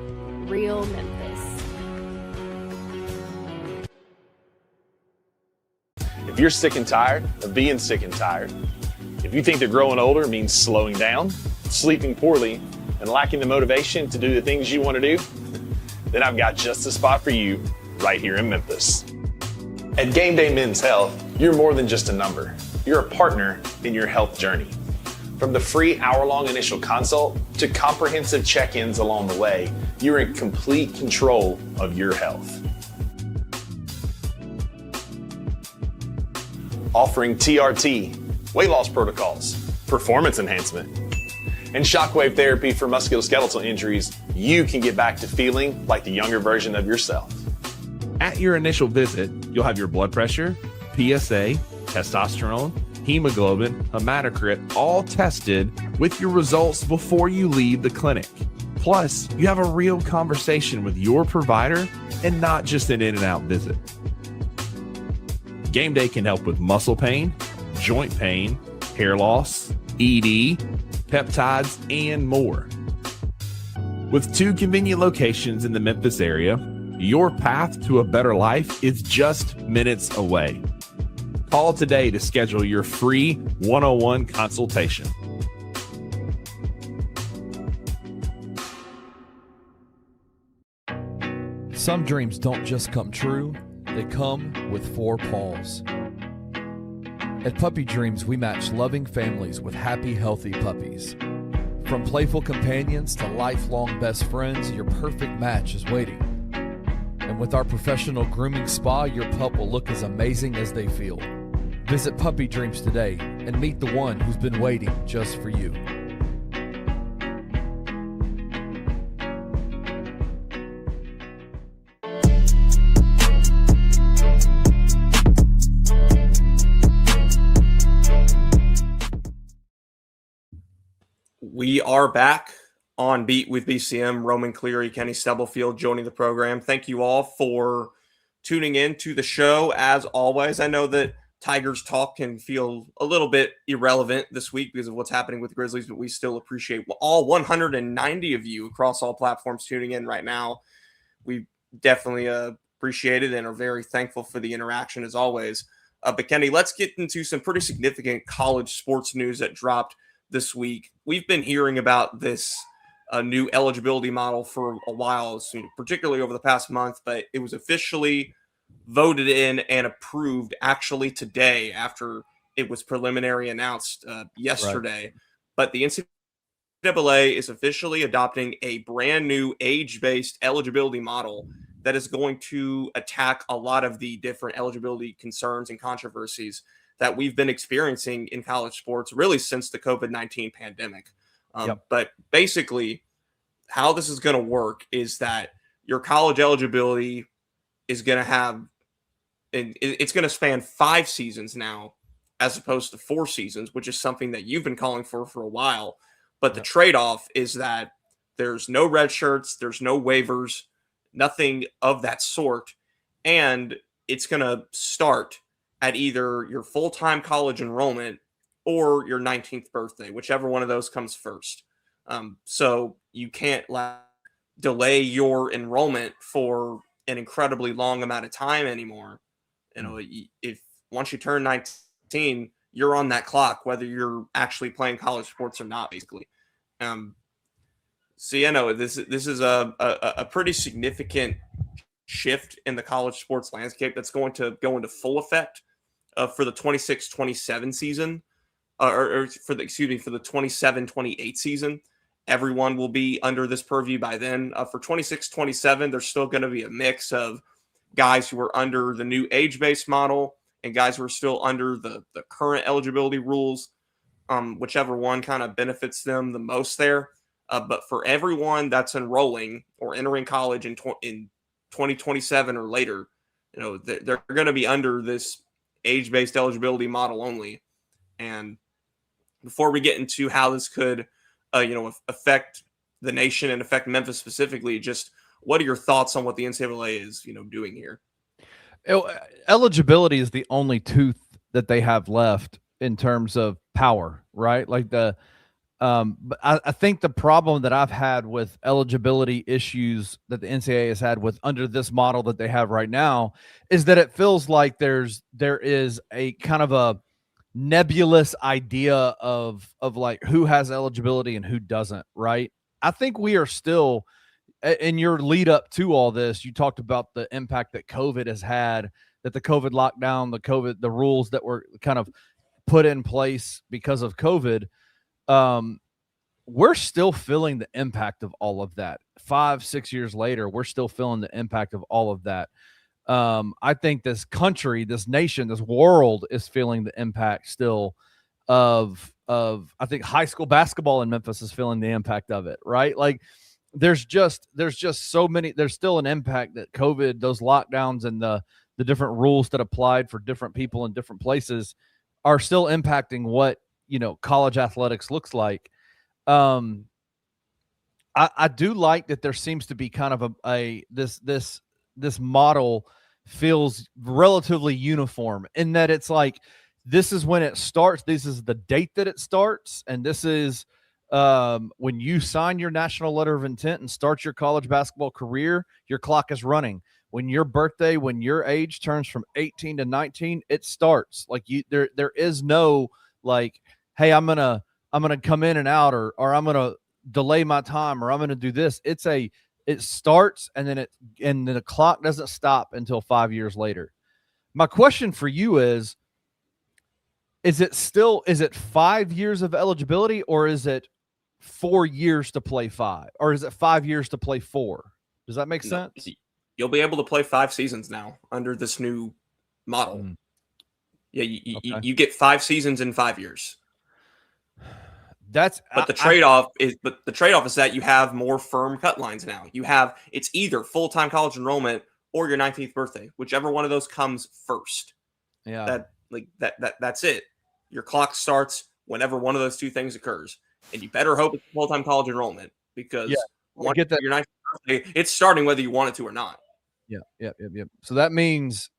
real Memphis. If you're sick and tired of being sick and tired, if you think that growing older means slowing down, sleeping poorly, and lacking the motivation to do the things you want to do, then I've got just the spot for you right here in Memphis. At Game Day Men's Health, you're more than just a number. You're a partner in your health journey. From the free hour-long initial consult to comprehensive check-ins along the way, you're in complete control of your health. Offering TRT, weight loss protocols, performance enhancement, and shockwave therapy for musculoskeletal injuries, you can get back to feeling like the younger version of yourself. At your initial visit, you'll have your blood pressure, PSA, testosterone, hemoglobin, hematocrit, all tested with your results before you leave the clinic. Plus, you have a real conversation with your provider and not just an in-and-out visit. Game Day can help with muscle pain, joint pain, hair loss, ED, peptides, and more. With 2 convenient locations in the Memphis area, your path to a better life is just minutes away. Call today to schedule your free 101 consultation. Some dreams don't just come true, they come with 4 paws. At Puppy Dreams, we match loving families with happy, healthy puppies. From playful companions to lifelong best friends, your perfect match is waiting. And with our professional grooming spa, your pup will look as amazing as they feel. Visit Puppy Dreams today and meet the one who's been waiting just for you. We are back on Beat with BCM. Roman Cleary, Kenny Stubblefield joining the program. Thank you all for tuning in to the show. As always, I know that Tigers talk can feel a little bit irrelevant this week because of what's happening with the Grizzlies, but we still appreciate all 190 of you across all platforms tuning in right now. We definitely appreciate it and are very thankful for the interaction as always. But Kenny, let's get into some pretty significant college sports news that dropped this week. We've been hearing about this new eligibility model for a while, particularly over the past month, but it was officially voted in and approved actually today after it was preliminary announced yesterday. Right. But the NCAA is officially adopting a brand new age-based eligibility model that is going to attack a lot of the different eligibility concerns and controversies that we've been experiencing in college sports really since the COVID-19 pandemic. But basically, how this is going to work is that your college eligibility is going to have, and it's going to span 5 seasons now, as opposed to 4 seasons, which is something that you've been calling for a while. But the trade-off is that there's no red shirts, there's no waivers, nothing of that sort. And it's going to start at either your full-time college enrollment or your 19th birthday, whichever one of those comes first. So you can't delay your enrollment for an incredibly long amount of time anymore. If once you turn 19, you're on that clock, whether you're actually playing college sports or not, basically. So this is a pretty significant shift in the college sports landscape that's going to go into full effect for the 26-27 season, or for the 27-28 season. Everyone will be under this purview by then. For 26-27, there's still going to be a mix of guys who are under the new age-based model and guys who are still under the current eligibility rules, whichever one kind of benefits them the most there. But for everyone that's enrolling or entering college in 2027 or later, they're going to be under this age-based eligibility model only. And before we get into how this could affect the nation and affect Memphis specifically, just what are your thoughts on what the NCAA is, doing here? Eligibility is the only tooth that they have left in terms of power, right? Like but I think the problem that I've had with eligibility issues that the NCAA has had with under this model that they have right now is that it feels like there is a kind of a nebulous idea of like who has eligibility and who doesn't, right? I think we are still, in your lead up to all this, you talked about the impact that COVID has had, that the COVID lockdown, the rules that were kind of put in place because of COVID. We're still feeling the impact of all of that. 5-6 years later, we're still feeling the impact of all of that. I think this country, this nation, this world is feeling the impact still of I think high school basketball in Memphis is feeling the impact of it, right? Like there's just so many, there's still an impact that COVID, those lockdowns and the different rules that applied for different people in different places are still impacting what, college athletics looks like. I do like that there seems to be kind of this model feels relatively uniform in that it's like, this is when it starts. This is the date that it starts. And this is when you sign your national letter of intent and start your college basketball career, your clock is running. When your age turns from 18 to 19, it starts. Like there is no like, hey, I'm gonna come in and out, or I'm gonna delay my time, or I'm gonna do this. It starts and then the clock doesn't stop until 5 years later. My question for you is it 5 years of eligibility, or is it 4 years to play 5, or is it 5 years to play 4? Does that make sense? You'll be able to play 5 seasons now under this new model. Yeah, you get 5 seasons in 5 years. The trade-off is that you have more firm cut lines now. It's either full-time college enrollment or your 19th birthday, whichever one of those comes first. Yeah. That's it. Your clock starts whenever one of those two things occurs. And you better hope it's full-time college enrollment, because once you get your 19th birthday, it's starting whether you want it to or not. Yeah. So that means,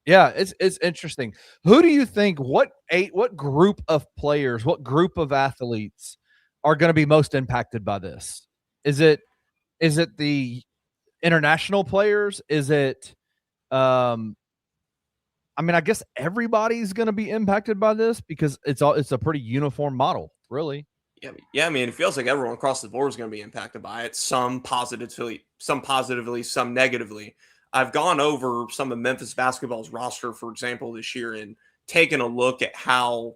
it's interesting. Who do you think, what group of players, what group of athletes are going to be most impacted by this? Is it the international players? Is it, I guess everybody's going to be impacted by this because it's a pretty uniform model, really. Yeah. It feels like everyone across the board is going to be impacted by it. Some positively, some negatively. I've gone over some of Memphis basketball's roster, for example, this year, and taken a look at how,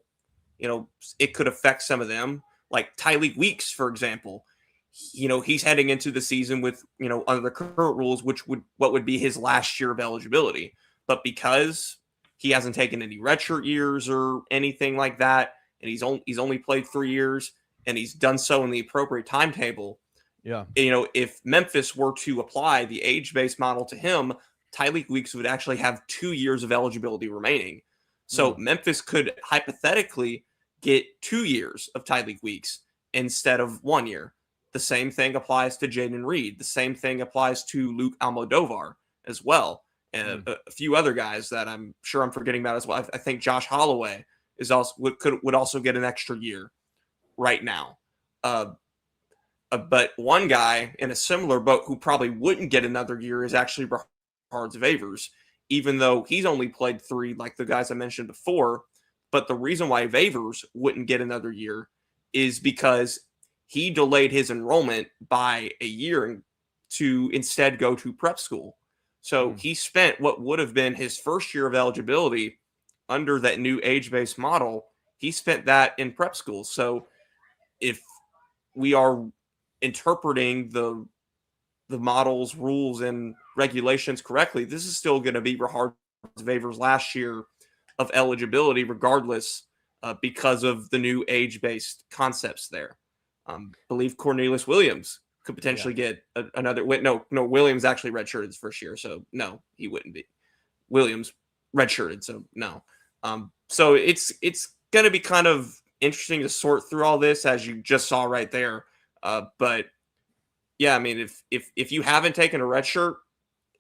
it could affect some of them. Like Tyleik Weeks, for example, he's heading into the season with, under the current rules, what would be his last year of eligibility. But because he hasn't taken any redshirt years or anything like that, and he's only played 3 years, and he's done so in the appropriate timetable. Yeah. If Memphis were to apply the age-based model to him, Tyleik Weeks would actually have 2 years of eligibility remaining. So Memphis could hypothetically get 2 years of Tyleik Weeks instead of 1 year. The same thing applies to Jaden Reed. The same thing applies to Luke Almodovar as well. And a few other guys that I'm sure I'm forgetting about as well. I think Josh Holloway would also get an extra year right now. But one guy in a similar boat who probably wouldn't get another year is actually Favors, even though he's only played 3, like the guys I mentioned before. But the reason why Favors wouldn't get another year is because he delayed his enrollment by a year to instead go to prep school. So he spent what would have been his first year of eligibility under that new age-based model. He spent that in prep school. So if we are interpreting the model's rules and regulations correctly, this is still going to be Rahard Favors' last year of eligibility, regardless, because of the new age-based concepts there. Believe Cornelius Williams could potentially get another. No, Williams actually redshirted his first year, so no, he wouldn't be. Williams redshirted, so no. So it's going to be kind of interesting to sort through all this, as you just saw right there. But yeah, I mean, if you haven't taken a red shirt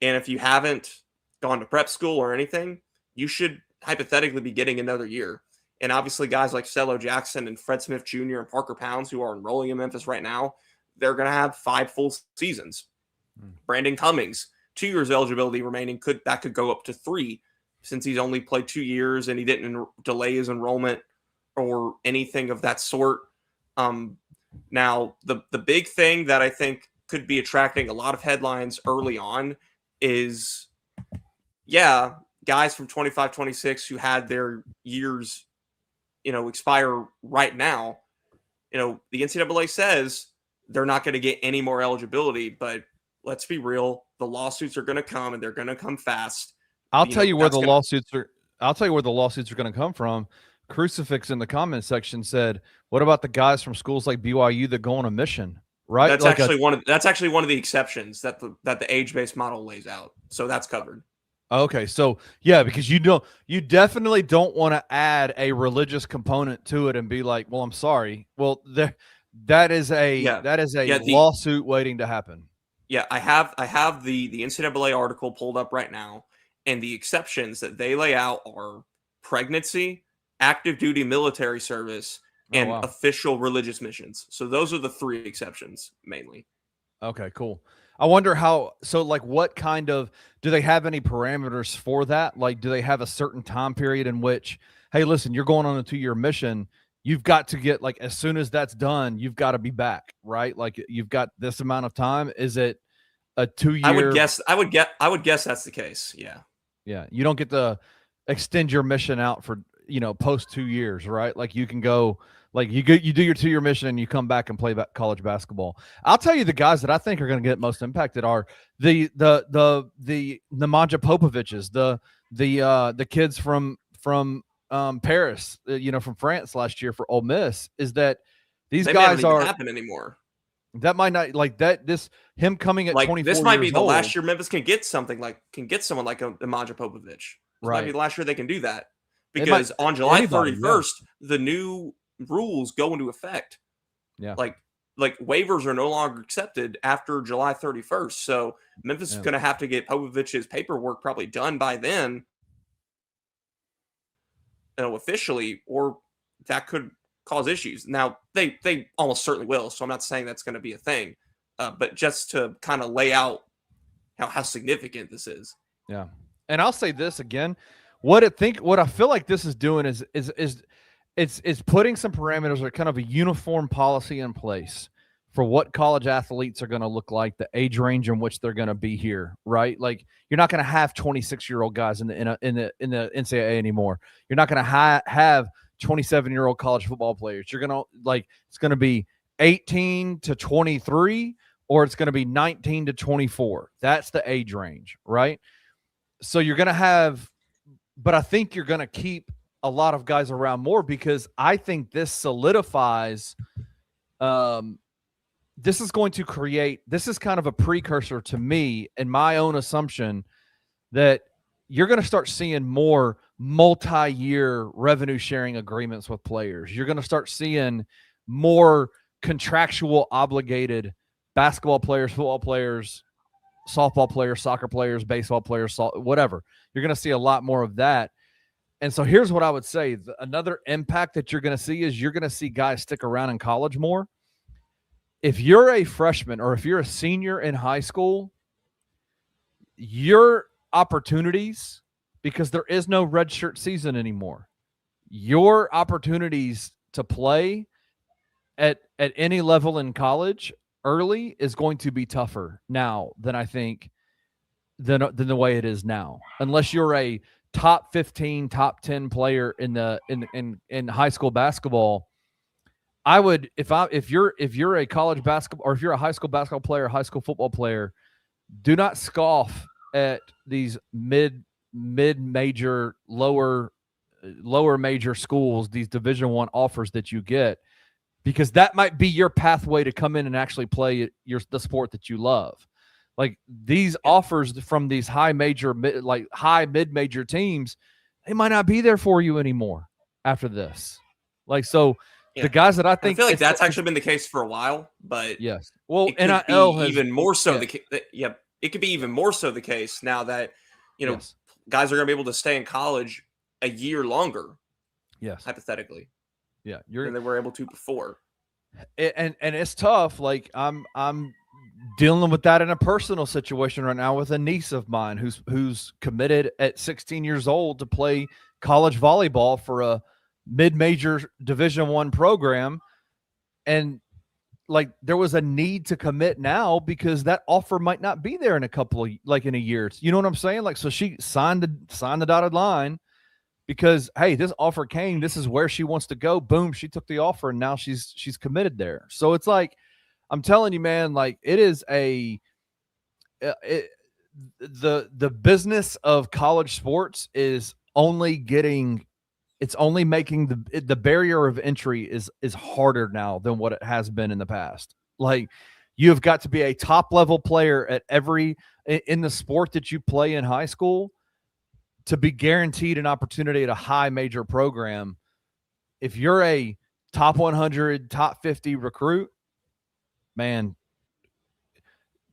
and if you haven't gone to prep school or anything, you should hypothetically be getting another year. And obviously guys like Cello Jackson and Fred Smith Jr. and Parker Pounds, who are enrolling in Memphis right now, they're going to have 5 full seasons. Brandon Cummings, 2 years eligibility remaining, could go up to 3, since he's only played 2 years and he didn't delay his enrollment or anything of that sort. Now, the big thing that I think could be attracting a lot of headlines early on is, guys from 25-26 who had their years, expire right now. The NCAA says they're not going to get any more eligibility, but let's be real, the lawsuits are going to come, and they're going to come fast. I'll tell you where the lawsuits are going to come from. Crucifix in the comment section said, "What about the guys from schools like BYU that go on a mission?" Right? That's actually one of the exceptions that the age-based model lays out. So that's covered. Okay, so because you definitely don't want to add a religious component to it and be like, "Well, I'm sorry." Well, that is a lawsuit waiting to happen. Yeah, I have the NCAA article pulled up right now, and the exceptions that they lay out are pregnancy, active duty military service, and official religious missions. So those are the 3 exceptions mainly. Okay, cool. I wonder what kind of, do they have any parameters for that? Like, do they have a certain time period in which, hey, listen, you're going on a 2-year mission. You've got to get, like, as soon as that's done, you've got to be back, right? Like, you've got this amount of time. Is it a 2-year? I would guess that's the case. Yeah. Yeah. You don't get to extend your mission out for, post 2 years, right? Like, you can go, like, you do your 2-year mission and you come back and play college basketball. I'll tell you, the guys that I think are going to get most impacted are the Nemanja Popović's, the kids from Paris, from France last year for Ole Miss. Is that these guys don't even happen anymore? That might not, like, that him coming at 24 This might be the old, last year Memphis can get someone like a Nemanja Popović. This might be the last year they can do that, because on July 31st, the new rules go into effect. Yeah. Like waivers are no longer accepted after July 31st. So Memphis is going to have to get Popović's paperwork probably done by then, officially, or that could cause issues. Now, they almost certainly will, so I'm not saying that's going to be a thing, but just to kind of lay out how significant this is. Yeah. And I'll say this again, what I feel like this is doing is it's putting some parameters, or kind of a uniform policy in place for what college athletes are going to look like, the age range in which they're going to be here, right? Like, you're not going to have 26-year-old guys in the NCAA anymore. You're not going to have 27-year-old college football players. You're going to, like, it's going to be 18 to 23, or it's going to be 19 to 24. That's the age range, right? So you're going to have, but I think you're going to keep a lot of guys around more, because I think this solidifies, this is going to create, this is kind of a precursor to me and my own assumption that you're going to start seeing more multi-year revenue sharing agreements with players. You're going to start seeing more contractual obligated basketball players, football players, softball players, soccer players, baseball players, whatever. You're going to see a lot more of that. And so here's what I would say. Another impact that you're going to see is you're going to see guys stick around in college more. If you're a freshman or if you're a senior in high school, opportunities, because there is no redshirt season anymore, your opportunities to play at any level in college early is going to be tougher now than I think than the way it is now, unless you're a top 15, top 10 player in high school basketball. I would, if you're a college basketball, or if you're a high school basketball player, high school football player, do not scoff at these mid-major, lower major schools, these Division I offers that you get, because that might be your pathway to come in and actually play the sport that you love. Like these offers from these high mid-major teams, they might not be there for you anymore after this. Like, so the guys that I think, I feel like that's actually been the case for a while, but yes, well, it could NIL be even more so the case. Yeah, it could be even more so the case now that guys are going to be able to stay in college a year longer. Yes, hypothetically. Yeah, than they were able to before. And it's tough. Like I'm dealing with that in a personal situation right now with a niece of mine who's committed at 16 years old to play college volleyball for a mid-major Division I program, and like there was a need to commit now because that offer might not be there in in a year. You know what I'm saying? Like, so she signed the dotted line because, hey, this offer came, this is where she wants to go. Boom, she took the offer and now she's committed there. So it's like, I'm telling you, man, like it is the business of college sports is only making the barrier of entry is harder now than what it has been in the past. Like you've got to be a top level player at in the sport that you play in high school to be guaranteed an opportunity at a high major program. If you're a top 100, top 50 recruit, man,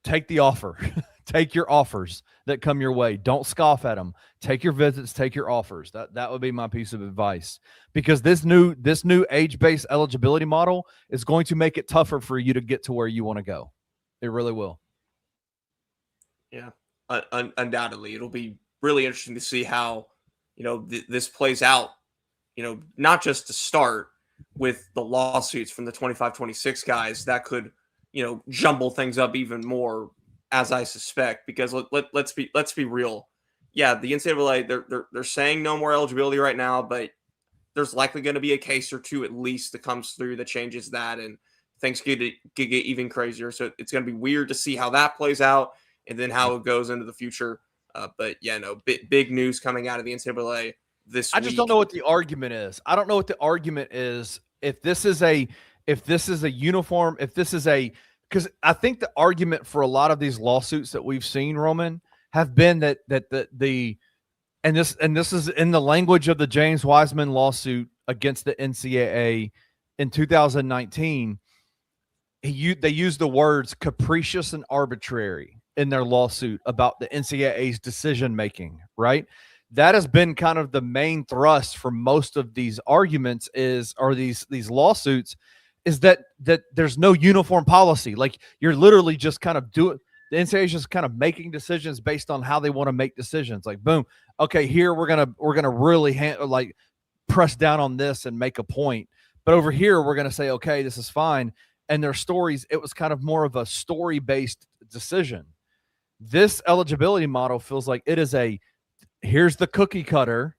take the offer. Take your offers that come your way. Don't scoff at them. Take your visits, take your offers. That would be my piece of advice, because this new age-based eligibility model is going to make it tougher for you to get to where you want to go. It really will. Yeah, undoubtedly. It'll be really interesting to see how, this plays out, not just to start with the lawsuits from the 25-26 guys that could, jumble things up even more, as I suspect, because let's be real. Yeah, the NCAA, they're saying no more eligibility right now, but there's likely going to be a case or two at least that comes through that changes that, and things could get even crazier. So it's going to be weird to see how that plays out and then how it goes into the future. But yeah, no, big news coming out of the NCAA this week. I just don't know what the argument is. I don't know what the argument is. If this is a uniform, because I think the argument for a lot of these lawsuits that we've seen, Roman, have been that this is in the language of the James Wiseman lawsuit against the NCAA in 2019. They used the words capricious and arbitrary in their lawsuit about the NCAA's decision making, right? That has been kind of the main thrust for most of these arguments these lawsuits, is that there's no uniform policy. Like you're literally just kind of the NCAA is just kind of making decisions based on how they want to make decisions. Like, boom, okay, here we're gonna really press down on this and make a point, but over here we're gonna say, okay, this is fine. And their stories, it was kind of more of a story-based decision. This eligibility model feels like it is here's the cookie cutter.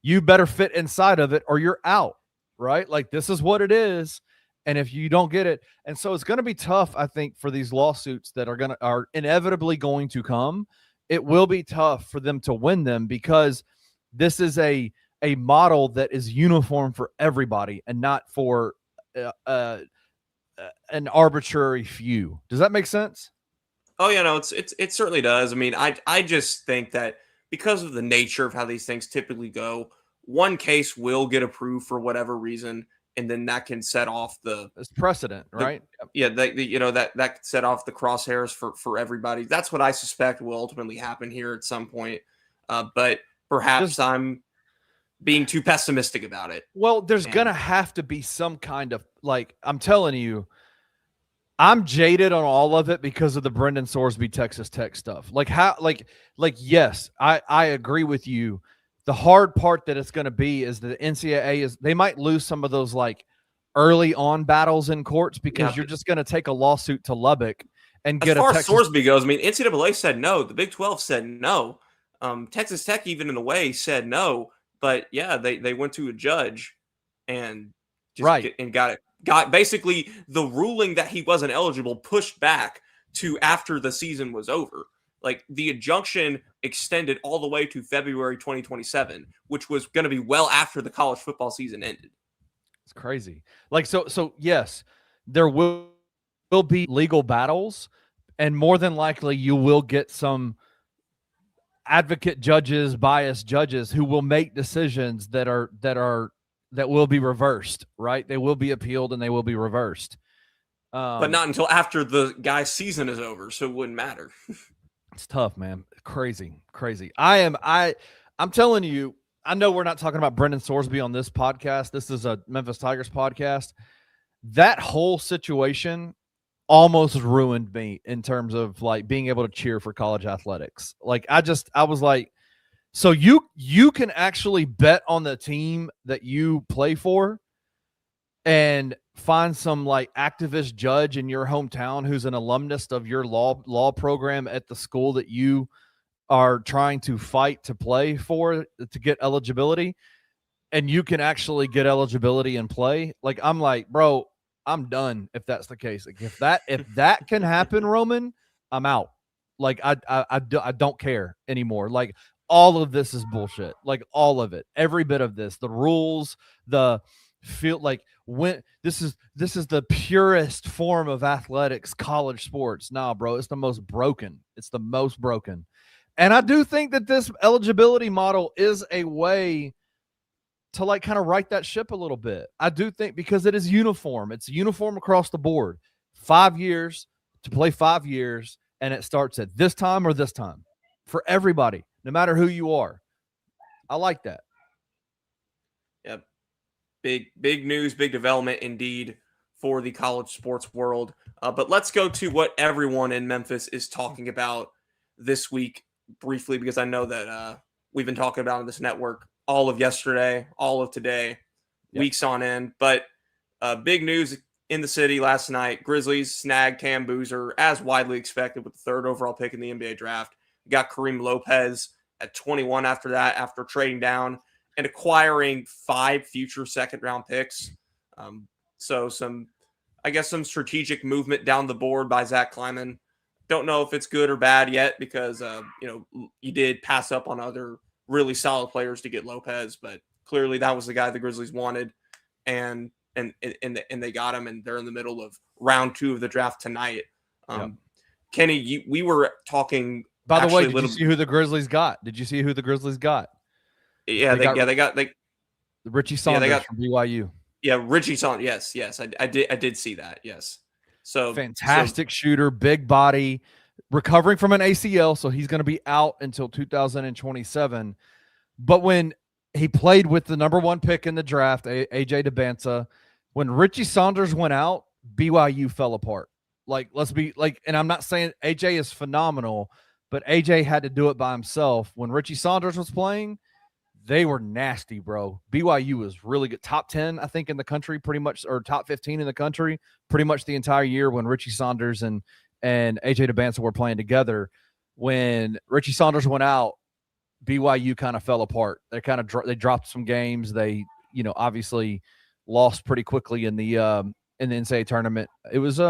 You better fit inside of it or you're out, right? Like this is what it is. And if you don't get it, and so it's going to be tough, I think, for these lawsuits that are inevitably going to come. It will be tough for them to win them because this is a model that is uniform for everybody and not for an arbitrary few. Does that make sense? Oh yeah, no, it certainly does. I mean, I just think that because of the nature of how these things typically go, one case will get approved for whatever reason, and then that can set off it's precedent, right? That could set off the crosshairs for everybody. That's what I suspect will ultimately happen here at some point. But perhaps I'm being too pessimistic about it. Well, there's gonna have to be some kind of, like, I'm telling you, I'm jaded on all of it because of the Brendan Sorsby Texas Tech stuff. Yes, I agree with you. The hard part that it's going to be is the NCAA is they might lose some of those like early on battles in courts because you're just going to take a lawsuit to Lubbock and get as far a as Sorsby goes. I mean, NCAA said no. The Big 12 said no. Texas Tech, even in a way, said no. But yeah, they went to a judge and got basically the ruling that he wasn't eligible pushed back to after the season was over. Like the injunction extended all the way to February 2027, which was going to be well after the college football season ended. It's crazy. Like, so yes, there will be legal battles, and more than likely you will get some advocate judges, biased judges who will make decisions that will be reversed, right? They will be appealed and they will be reversed. But not until after the guy's season is over, so it wouldn't matter. It's tough, man. Crazy. I'm telling you, I know we're not talking about Brendan Sorsby on this podcast. This is a Memphis Tigers podcast. That whole situation almost ruined me in terms of like being able to cheer for college athletics. Like I was like, so you can actually bet on the team that you play for and find some like activist judge in your hometown who's an alumnus of your law program at the school that you are trying to fight to play for to get eligibility, and you can actually get eligibility and play. Like I'm like, bro, I'm done if that's the case. Like if that can happen, Roman, I'm out. Like I don't care anymore. Like all of this is bullshit. Like all of it, every bit of this, the rules, the feel like when this is the purest form of athletics, college sports. Nah, bro, it's the most broken. And I do think that this eligibility model is a way to like kind of right that ship a little bit. I do think because it is uniform. It's uniform across the board. 5 years to play 5 years, and it starts at this time or this time for everybody, no matter who you are. I like that. Yep. Big news, big development indeed for the college sports world. But let's go to what everyone in Memphis is talking about this week briefly, because I know that we've been talking about on this network all of yesterday, all of today, weeks on end. But big news in the city last night. Grizzlies snagged Cam Boozer, as widely expected, with the third overall pick in the NBA draft. Got Kareem Lopez at 21 after that, after trading down and acquiring 5 future second-round picks. So some strategic movement down the board by Zach Kleiman. Don't know if it's good or bad yet because, you did pass up on other really solid players to get Lopez, but clearly that was the guy the Grizzlies wanted, and they got him, and they're in the middle of round 2 of the draft tonight. Kenny, we were talking. By the way, did you see who the Grizzlies got? Yeah, they got Richie Saunders from BYU. Yeah, Richie Saunders. Yes, I did see that. Yes, so fantastic shooter, big body, recovering from an ACL, so he's going to be out until 2027. But when he played with the number 1 pick in the draft, AJ DeBanza, when Richie Saunders went out, BYU fell apart. Like, let's be like, and I'm not saying AJ is phenomenal, but AJ had to do it by himself. When Richie Saunders was playing, they were nasty, bro. BYU was really good. Top 10, I think, in the country, pretty much, or top 15 in the country, pretty much the entire year when Richie Saunders and AJ DeBanza were playing together. When Richie Saunders went out, BYU kind of fell apart. They dropped some games. They, obviously lost pretty quickly in the NCAA tournament. It was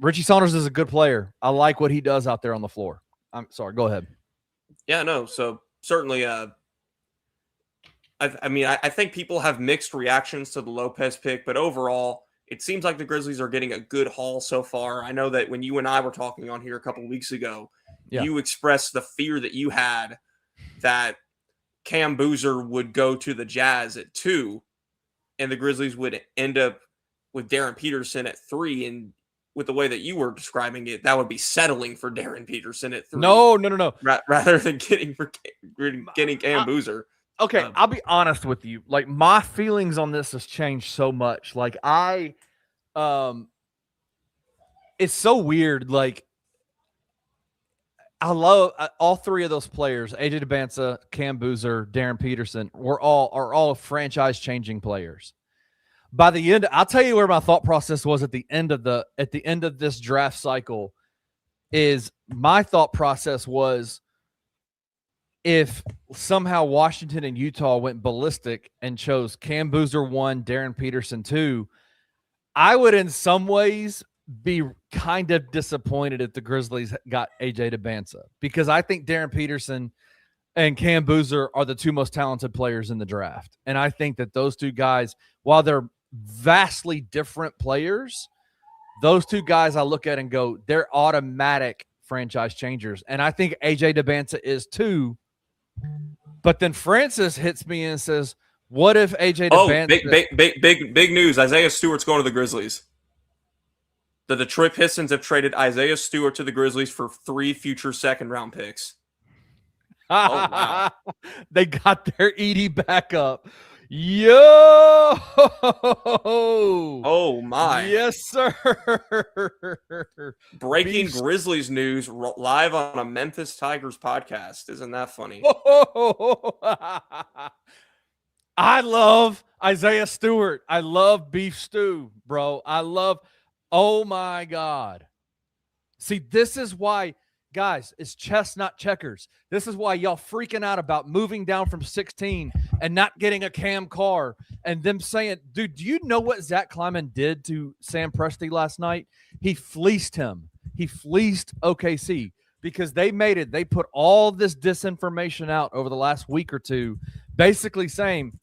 Richie Saunders is a good player. I like what he does out there on the floor. I'm sorry. Go ahead. Yeah, no. So certainly, I think people have mixed reactions to the Lopez pick, but overall, it seems like the Grizzlies are getting a good haul so far. I know that when you and I were talking on here a couple of weeks ago, you expressed the fear that you had that Cam Boozer would go to the Jazz at 2, and the Grizzlies would end up with Darren Peterson at 3. And with the way that you were describing it, that would be settling for Darren Peterson at 3. No. Rather than getting Cam Boozer. Okay, I'll be honest with you. Like, my feelings on this has changed so much. Like, It's so weird. Like, I love all three of those players: AJ DeBanza, Cam Boozer, Darren Peterson. Are all franchise changing players. By the end, I'll tell you where my thought process was at the end of this draft cycle. Is my thought process was, if somehow Washington and Utah went ballistic and chose Cam Boozer 1, Darren Peterson 2, I would in some ways be kind of disappointed if the Grizzlies got AJ DeBanza, because I think Darren Peterson and Cam Boozer are the two most talented players in the draft. And I think that those two guys, while they're vastly different players, those two guys I look at and go, they're automatic franchise changers. And I think AJ DeBanza is too. But then Francis hits me and says, what if AJ DeBanza... big news. Isaiah Stewart's going to the Grizzlies. The Detroit Pistons have traded Isaiah Stewart to the Grizzlies for 3 future second-round picks. Oh, wow. They got their Edie back up. Yo! Oh, my. Yes, sir. Breaking Grizzlies news live on a Memphis Tigers podcast. Isn't that funny? I love Isaiah Stewart. I love beef stew, bro. Oh, my God. See, this is why, guys, it's chess, not checkers. This is why y'all freaking out about moving down from 16 and not getting a Cam Carr and them saying, dude, do you know what Zach Kleiman did to Sam Presti last night? He fleeced him. He fleeced OKC because they put all this disinformation out over the last week or two, basically saying,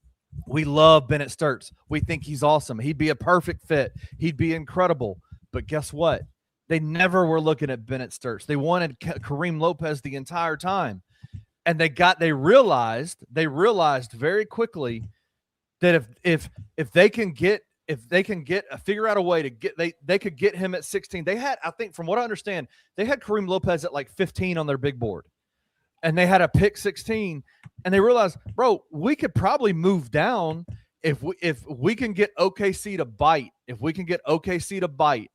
we love Bennett Sturts. We think he's awesome. He'd be a perfect fit. He'd be incredible. But guess what? They never were looking at Bennett Sturts. They wanted Kareem Lopez the entire time. And they realized very quickly that if they can figure out a way to get, they could get him at 16. They had, I think from what I understand, they had Kareem Lopez at like 15 on their big board. And they had a pick 16, and they realized, bro, we could probably move down if we can get OKC to bite. If we can get OKC to bite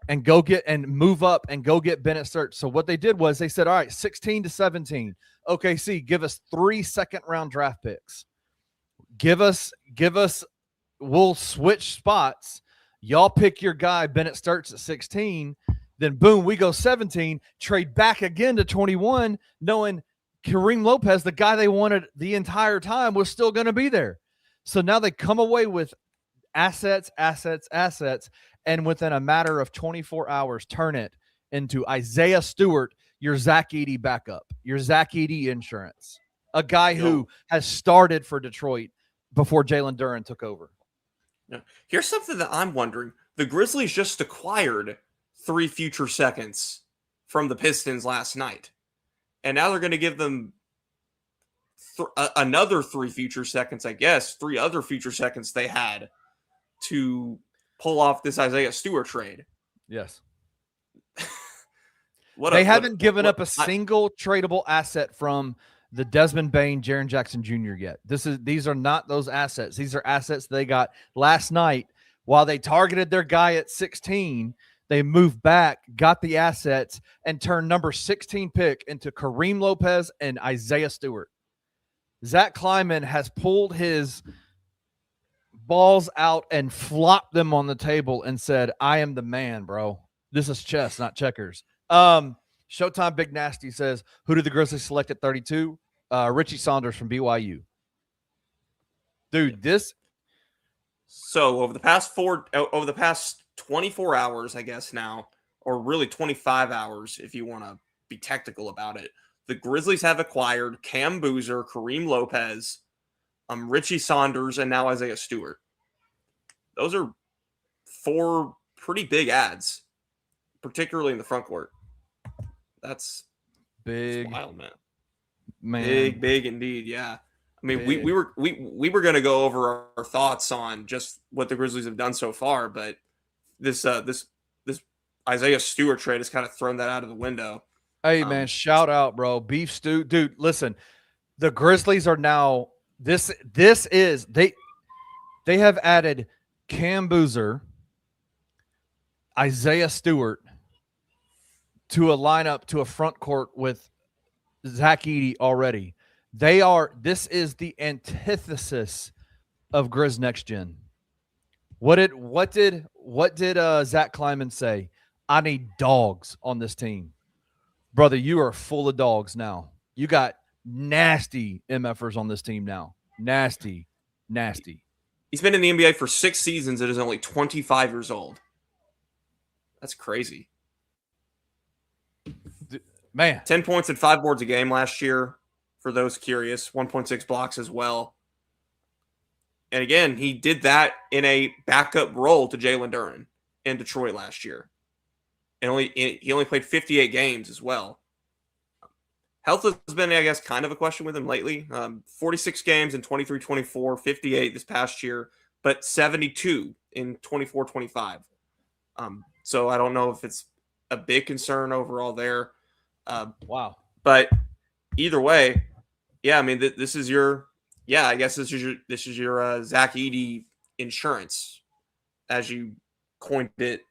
and go get and move up and go get Bennett Sturts. So what they did was they said, all right, 16 to 17, OKC, give us 3 second-round draft picks. Give us. We'll switch spots. Y'all pick your guy, Bennett Sturts at 16. Then, boom, we go 17, trade back again to 21, knowing Kareem Lopez, the guy they wanted the entire time, was still going to be there. So now they come away with assets, and within a matter of 24 hours, turn it into Isaiah Stewart, your Zach Edey backup, your Zach Edey insurance, a guy who has started for Detroit before Jalen Duren took over. Yeah. Here's something that I'm wondering. The Grizzlies just acquired 3 future seconds from the Pistons last night. And now they're going to give them another 3 future seconds, I guess, 3 other future seconds they had to pull off this Isaiah Stewart trade. Yes. They haven't given up a single tradable asset from the Desmond Bain, Jaren Jackson Jr. yet. These are not those assets. These are assets they got last night while they targeted their guy at 16. They moved back, got the assets, and turned number 16 pick into Kareem Lopez and Isaiah Stewart. Zach Kleiman has pulled his balls out and flopped them on the table and said, I am the man, bro. This is chess, not checkers. Showtime Big Nasty says, who did the Grizzlies select at 32? Richie Saunders from BYU. Dude, this. So over the past 24 hours, I guess now, or really 25 hours, if you want to be technical about it, the Grizzlies have acquired Cam Boozer, Kareem Lopez, Richie Saunders, and now Isaiah Stewart. Those are 4 pretty big ads, particularly in the front court. That's big, wild, man. Big indeed. Yeah. I mean, we were going to go over our thoughts on just what the Grizzlies have done so far, but this Isaiah Stewart trade has kind of thrown that out of the window. Hey man, shout out, bro. Beef stew, dude. Listen, the Grizzlies are now they have added Cam Boozer, Isaiah Stewart to a lineup, to a front court with Zach Edey already. This is the antithesis of Grizz Next Gen. What did Zach Kleiman say? I need dogs on this team. Brother, you are full of dogs now. You got nasty MFers on this team now. Nasty. He's been in the NBA for 6 seasons and is only 25 years old. That's crazy. Man. 10 points and 5 boards a game last year, for those curious. 1.6 blocks as well. And again, he did that in a backup role to Jalen Duren in Detroit last year. And he only played 58 games as well. Health has been, I guess, kind of a question with him lately. 46 games in 23-24, 58 this past year, but 72 in 24-25. So I don't know if it's a big concern overall there. Wow. But either way, yeah, I mean, this is your Zach Edey insurance, as you coined it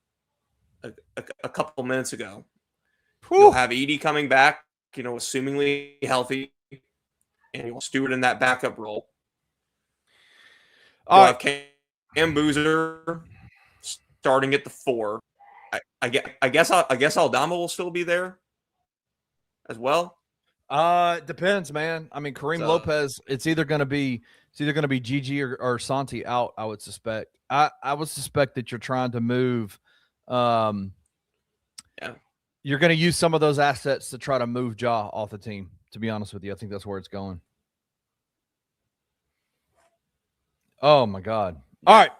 a couple minutes ago. Whew. You'll have Edey coming back, assumingly healthy, and you'll Stewart in that backup role. You'll have Cam Boozer starting at the 4. I guess Aldama will still be there as well. Depends, man. I mean, Kareem Lopez. It's either going to be Gigi or Santi out. I would suspect. I would suspect that you're trying to move. Yeah. You're going to use some of those assets to try to move Ja off the team. To be honest with you, I think that's where it's going. Oh my God! All right,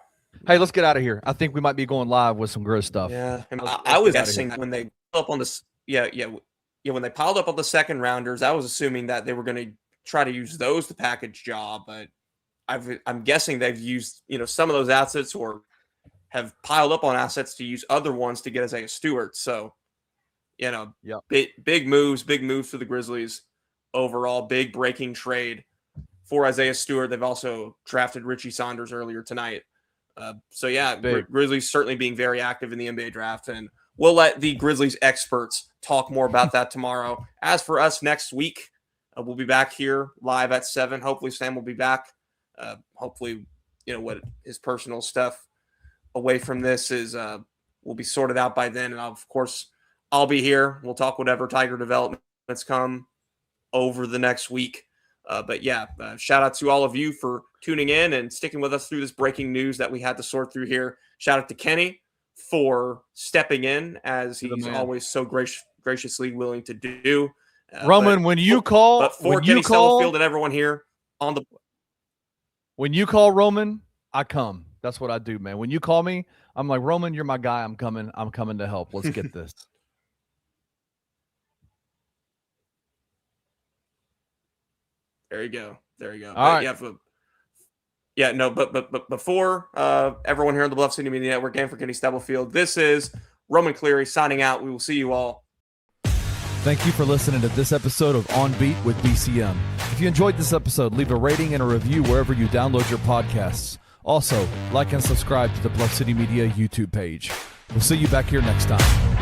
hey, let's get out of here. I think we might be going live with some Grizz stuff. Yeah, I was guessing when they up on this. Yeah. When they piled up on the second rounders, I was assuming that they were going to try to use those to package Ja, but I'm guessing they've used some of those assets or have piled up on assets to use other ones to get Isaiah Stewart. So, big moves for the Grizzlies overall. Big breaking trade for Isaiah Stewart. They've also drafted Richie Saunders earlier tonight. Grizzlies certainly being very active in the NBA draft, and we'll let the Grizzlies experts talk more about that tomorrow. As for us next week, we'll be back here live at 7. Hopefully Sam will be back. Hopefully, what his personal stuff away from this is will be sorted out by then. And of course, I'll be here. We'll talk whatever Tiger developments come over the next week. Shout out to all of you for tuning in and sticking with us through this breaking news that we had to sort through here. Shout out to Kenny for stepping in, as he's always so graciously willing to do. Roman, when you call Stubblefield and everyone here on the, when you call Roman, I come. That's what I do, man. When you call me, I'm like, Roman, you're my guy. I'm coming to help. Let's get this. There you go. All right. But before everyone here on the Bluff City Media Network and for Kenny Stubblefield, this is Roman Cleary signing out. We will see you all. Thank you for listening to this episode of On Beat with BCM. If you enjoyed this episode, leave a rating and a review wherever you download your podcasts. Also, like and subscribe to the Bluff City Media YouTube page. We'll see you back here next time.